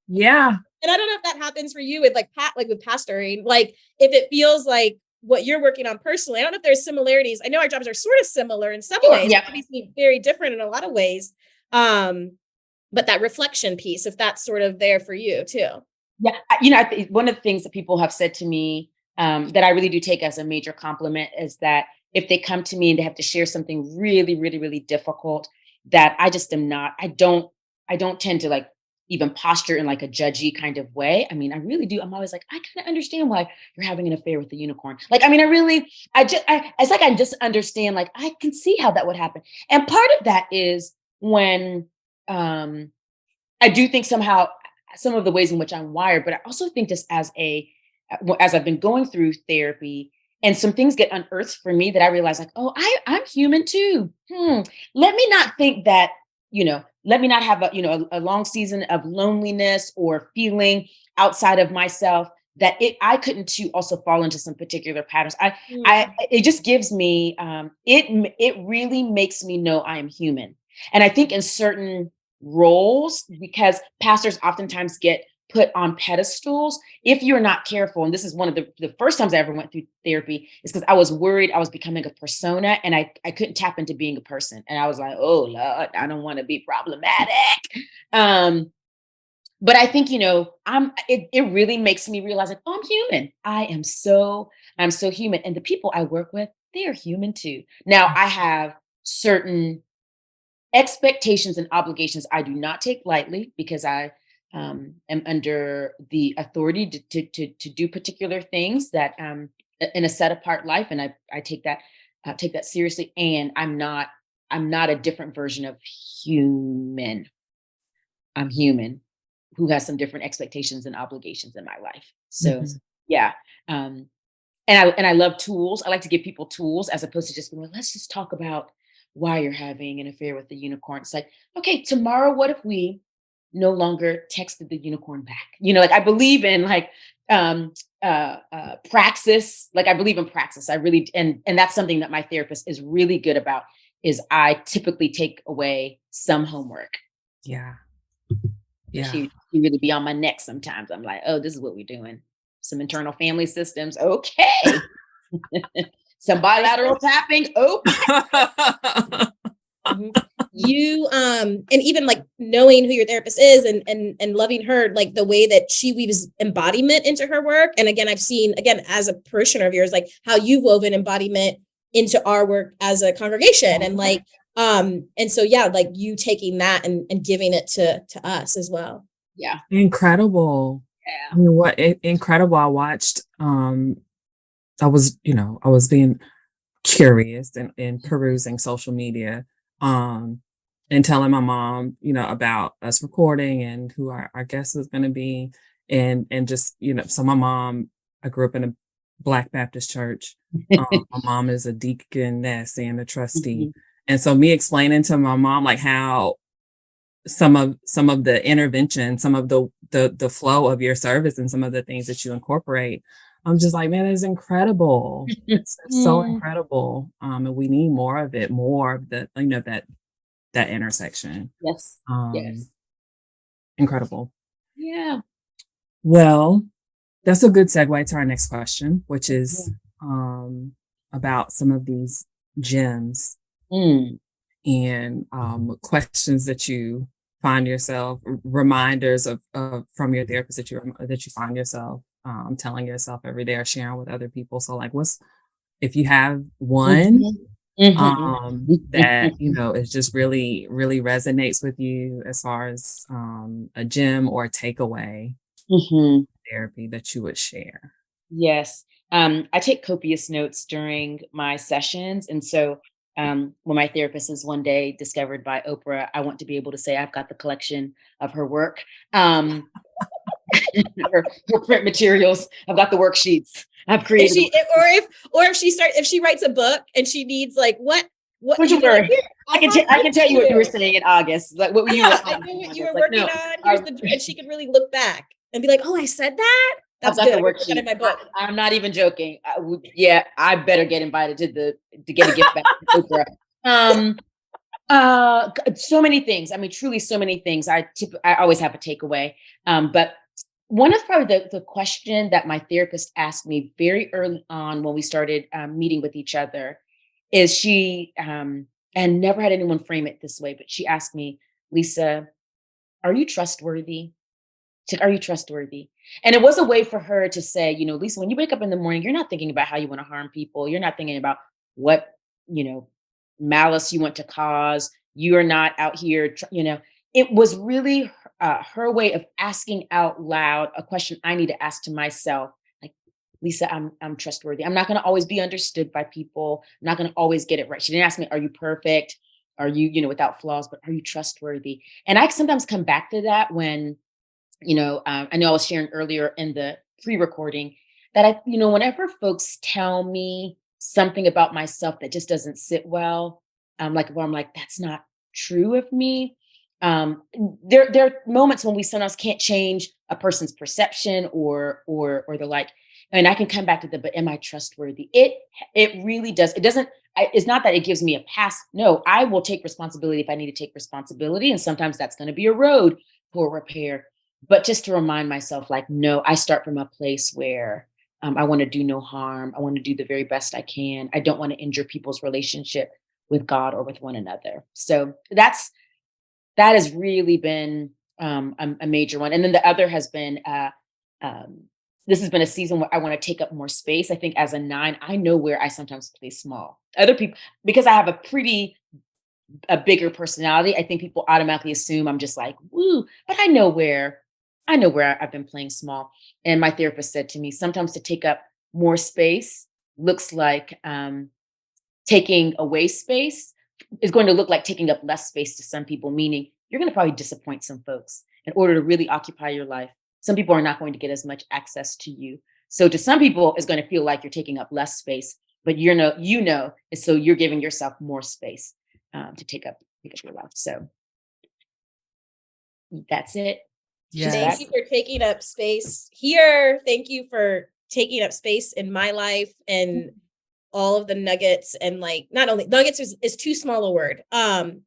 Yeah. And I don't know if that happens for you with like with pastoring, like if it feels like what you're working on personally. I don't know if there's similarities. I know our jobs are sort of similar in some ways, obviously very different in a lot of ways. But that reflection piece, if that's sort of there for you too. Yeah. You know, one of the things that people have said to me that I really do take as a major compliment is that if they come to me and they have to share something really, really, really difficult, that I just am not, I don't tend to like even posture in like a judgy kind of way. I mean, I really do. I'm always like, I kind of understand why you're having an affair with the unicorn. Like, I mean, I just understand, like, I can see how that would happen. And part of that is when I do think somehow some of the ways in which I'm wired, but I also think just as I've been going through therapy and some things get unearthed for me that I realize like, oh, I'm human too. Let me not think that, let me not have a long season of loneliness or feeling outside of myself that I couldn't too also fall into some particular patterns. It just gives me, it really makes me know I am human. And I think in certain roles, because pastors oftentimes get put on pedestals, if you're not careful, and this is one of the first times I ever went through therapy, is because I was worried I was becoming a persona and I couldn't tap into being a person. And I was like, oh Lord, I don't want to be problematic. But I think, it really makes me realize like, oh, I'm human. I'm so human. And the people I work with, they are human too. Now I have certain expectations and obligations I do not take lightly because I am under the authority to do particular things that in a set apart life, and I take that seriously. And I'm not a different version of human. I'm human who has some different expectations and obligations in my life. So yeah. And I love tools. I like to give people tools as opposed to just being like, let's just talk about why you're having an affair with the unicorn. It's like, okay, tomorrow, what if we no longer texted the unicorn back? Like I believe in like praxis. Like I believe in praxis. I really, and that's something that my therapist is really good about, is I typically take away some homework. Yeah. She really be on my neck sometimes. I'm like, oh, this is what we're doing. Some internal family systems. Okay. Some bilateral tapping. Okay. You and even like knowing who your therapist is and loving her, like the way that she weaves embodiment into her work. And again, I've seen, again, as a parishioner of yours, like how you've woven embodiment into our work as a congregation. And like, and so, yeah, like you taking that and giving it to us as well. Yeah. Incredible. Yeah. You know what? Incredible. I watched, I was being curious and perusing social media. and telling my mom, about us recording and who our guest was going to be. And just, so my mom, I grew up in a Black Baptist church. My mom is a deaconess and a trustee. Mhm. And so me explaining to my mom, like how some of the intervention, some of the flow of your service and some of the things that you incorporate, I'm just like, man, it's incredible. It's so incredible. And we need more of it, more of the, that intersection. Yes. Um, Yes. Incredible. Yeah. Well, that's a good segue to our next question, which is about some of these gems and questions that you find yourself, reminders of from your therapist that you find yourself telling yourself every day or sharing with other people. So, like, if you have one that it just really, really resonates with you as far as a gem or a takeaway therapy that you would share? Yes. I take copious notes during my sessions. And so when my therapist is one day discovered by Oprah, I want to be able to say I've got the collection of her work, her print materials. I've got the worksheets. I've created. If she writes a book and she needs like what Don't you worry. I can tell you what you were saying in August. Like what you were. I know what you were working on. And she could really look back and be like, "Oh, I said that." That's good. The worksheet in my book. I'm not even joking. I better get invited to get a gift back to Oprah. So many things. I mean, truly, so many things. I always have a takeaway. But one of probably the question that my therapist asked me very early on when we started meeting with each other is she, and never had anyone frame it this way, but she asked me, Lisa, are you trustworthy? She's like, are you trustworthy? And it was a way for her to say, Lisa, when you wake up in the morning, you're not thinking about how you want to harm people. You're not thinking about what, malice you want to cause. You're not out here, It was really her way of asking out loud a question I need to ask to myself. Like, Lisa, I'm trustworthy. I'm not going to always be understood by people. I'm not going to always get it right. She didn't ask me, are you perfect? Are you, without flaws, but are you trustworthy? And I sometimes come back to that when, I know I was sharing earlier in the pre-recording that whenever folks tell me something about myself that just doesn't sit well, where I'm like, that's not true of me. There are moments when we sometimes can't change a person's perception or the like, and I can come back to but am I trustworthy? It really does. It doesn't. It's not that it gives me a pass. No, I will take responsibility if I need to take responsibility, and sometimes that's going to be a road for repair. But just to remind myself, like, no, I start from a place where I want to do no harm. I want to do the very best I can. I don't want to injure people's relationship with God or with one another. So that has really been a major one. And then the other has been, this has been a season where I want to take up more space. I think as a 9, I know where I sometimes play small. Other people, because I have a bigger personality, I think people automatically assume I'm just like, woo, but I know where I've been playing small. And my therapist said to me, sometimes to take up more space looks like taking away space is going to look like taking up less space to some people, meaning you're going to probably disappoint some folks in order to really occupy your life. Some people are not going to get as much access to you. So to some people, it's going to feel like you're taking up less space, but and so you're giving yourself more space to take up your life. So that's it. Yes. Thank you for taking up space here. Thank you for taking up space in my life and all of the nuggets. And like, not only nuggets is too small a word. I'm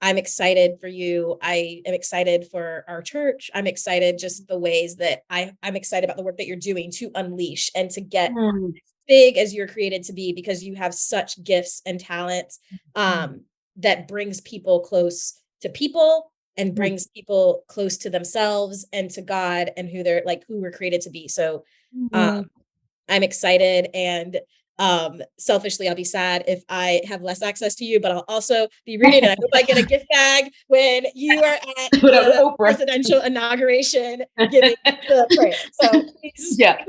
excited for you. I am excited for our church. I'm excited just the ways that I'm excited about the work that you're doing to unleash and to get as big as you're created to be, because you have such gifts and talents that brings people close to people and brings people close to themselves and to God and who we're created to be. So I'm excited, and selfishly, I'll be sad if I have less access to you, but I'll also be reading it. I hope I get a gift bag when you are at the presidential inauguration giving the prayer. So please. Yeah.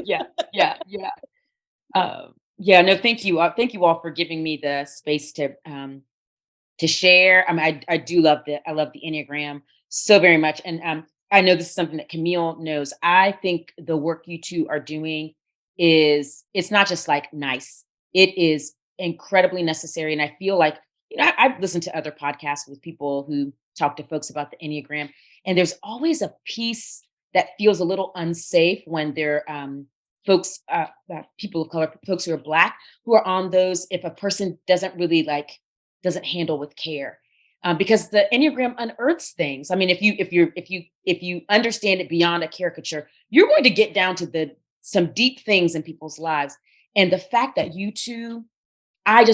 Yeah, no, thank you. Thank you all for giving me the space to share. I mean, I do love I love the Enneagram so very much. And I know this is something that Camille knows. I think the work you two are doing it's not just like nice. It is incredibly necessary. And I feel like, I've listened to other podcasts with people who talk to folks about the Enneagram, and there's always a piece that feels a little unsafe when they're folks, people of color, folks who are Black, who are on those. If a person doesn't really doesn't handle with care, because the Enneagram unearths things. I mean, if you understand it beyond a caricature, you're going to get down to some deep things in people's lives. And the fact that you two, I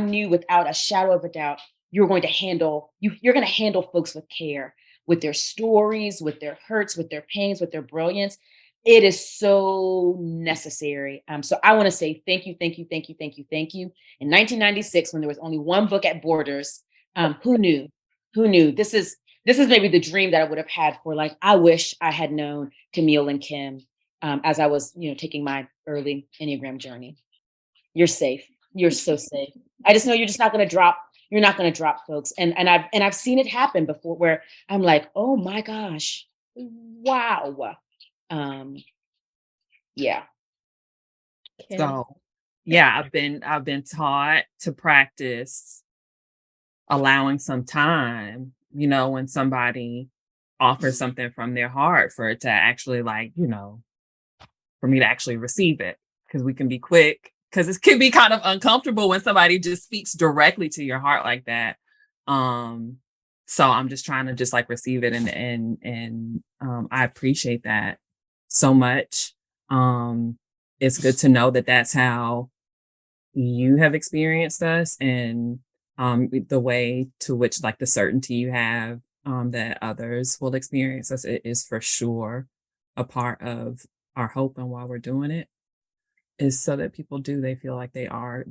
knew without a shadow of a doubt, you're going to handle you're going to handle folks with care, with their stories, with their hurts, with their pains, with their brilliance. It is so necessary. So I want to say thank you, thank you, thank you, thank you, thank you. In 1996, when there was only one book at Borders, who knew? Who knew? This is maybe the dream that I would have had for, like, I wish I had known Camille and Kim as I was, taking my early Enneagram journey. You're safe. You're so safe. I just know you're just not going to drop. You're not going to drop folks. And I've seen it happen before where I'm like, oh my gosh, wow. Um, yeah. Kim. So yeah, I've been taught to practice allowing some time, when somebody offers something from their heart, for it to actually, like, for me to actually receive it. Because we can be quick, because it can be kind of uncomfortable when somebody just speaks directly to your heart like that. So I'm just trying to just like receive it, and I appreciate that so much. It's good to know that that's how you have experienced us, and the way to which, like, the certainty you have that others will experience us, it is for sure a part of our hope. And why we're doing it is so that people they feel like they are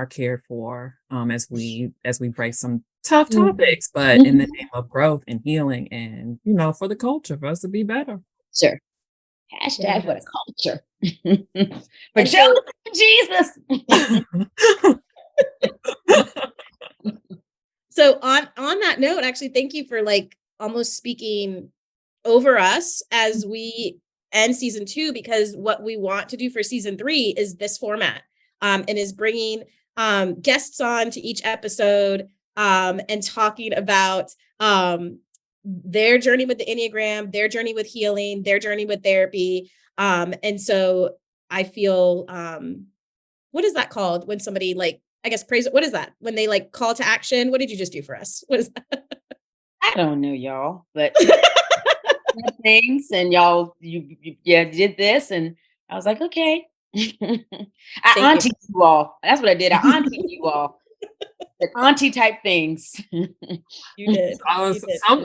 cared for, as we face some tough topics, but in the name of growth and healing, and for the culture, for us to be better. Sure. Hashtag for the culture. For Jesus. So on that note, actually, thank you for like almost speaking over us as we end season 2, because what we want to do for season 3 is this format, and is bringing guests on to each episode, and talking about their journey with the Enneagram, their journey with healing, their journey with therapy. And so I feel, what is that called when somebody, like, I guess, praise, what is that? When they like call to action? What did you just do for us? What is that? I don't know, y'all, but things, and y'all, you did this, and I was like, okay. I auntie you all. That's what I did. I auntie you all. The auntie type things. You did.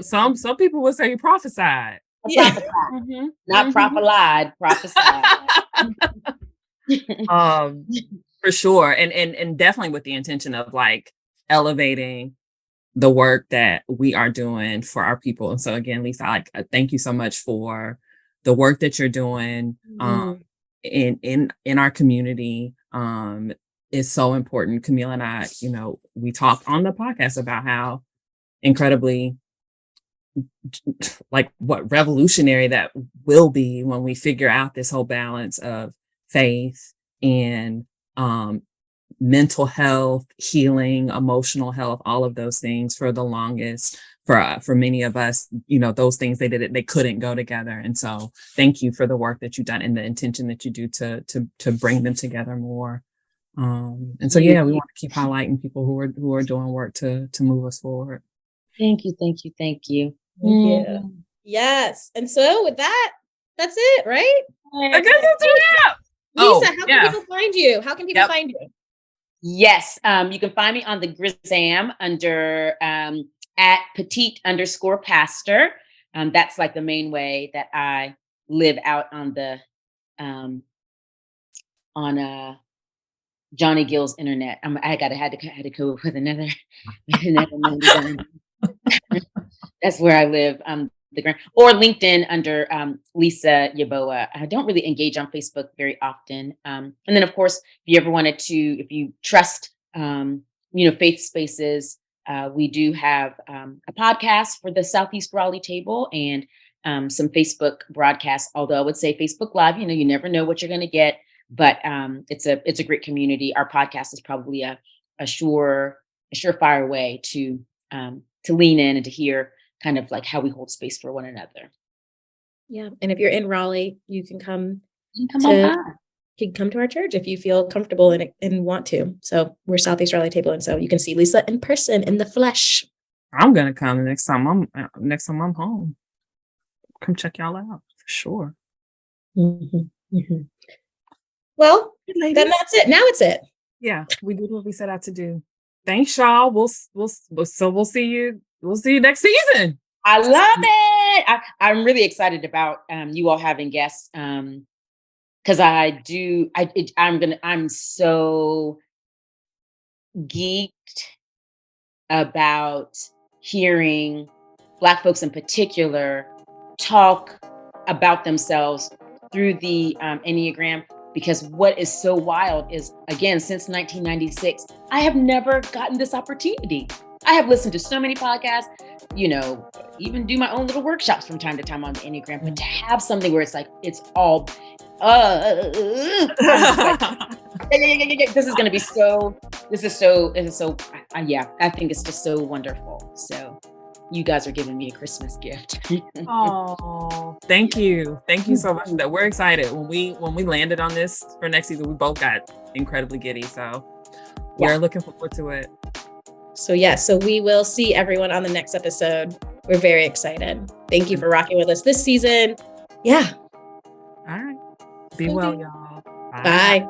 Some people would say you prophesied. Yeah. Not prophelied, prophesied. For sure. And definitely with the intention of like elevating the work that we are doing for our people. And so again, Lisa, thank you so much for the work that you're doing in our community. Is so important. Camille and I, we talked on the podcast about how incredibly, like, what revolutionary that will be when we figure out this whole balance of faith and mental health, healing, emotional health, all of those things. For the longest, for many of us, those things, they couldn't go together. And so thank you for the work that you've done and the intention that you do to bring them together more. And so, yeah, we want to keep highlighting people who are doing work to move us forward. Thank you. Thank you. Thank you. Yeah. Yes. And so with that, that's it, right? I guess that's a wrap. Lisa, how can people find you? How can people find you? Yes. You can find me on the Grisam under at petite_pastor. That's like the main way that I live out on the Johnny Gill's internet. I had to go with another. That's where I live. the gram or LinkedIn under Lisa Yebuah. I don't really engage on Facebook very often. And then, of course, if you trust, faith spaces, we do have a podcast for the Southeast Raleigh table and some Facebook broadcasts. Although I would say Facebook Live, you never know what you're going to get, but it's a great community. Our podcast is probably a surefire way to lean in and to hear kind of like how we hold space for one another. Yeah. And if you're in Raleigh, you can come to our church if you feel comfortable and want to. So we're Southeast Raleigh table. And so you can see Lisa in person, in the flesh. I'm going to come next time I'm home. Come check y'all out for sure. Mm-hmm. Mm-hmm. Well, then that's it. Now it's it. Yeah. We did what we set out to do. Thanks, y'all. We'll see you. We'll see you next season. I love it. I'm really excited about you all having guests. Because I'm so geeked about hearing Black folks in particular talk about themselves through the Enneagram. Because what is so wild is, again, since 1996, I have never gotten this opportunity. I have listened to so many podcasts, even do my own little workshops from time to time on the Enneagram, but to have something where it's like, it's all, this is going to be I think it's just so wonderful. So you guys are giving me a Christmas gift. Oh, thank you. Thank you so much for that. We're excited. When we landed on this for next season, we both got incredibly giddy. So we're looking forward to it. So we will see everyone on the next episode. We're very excited. Thank you for rocking with us this season. Yeah. All right. Be well, y'all. Bye.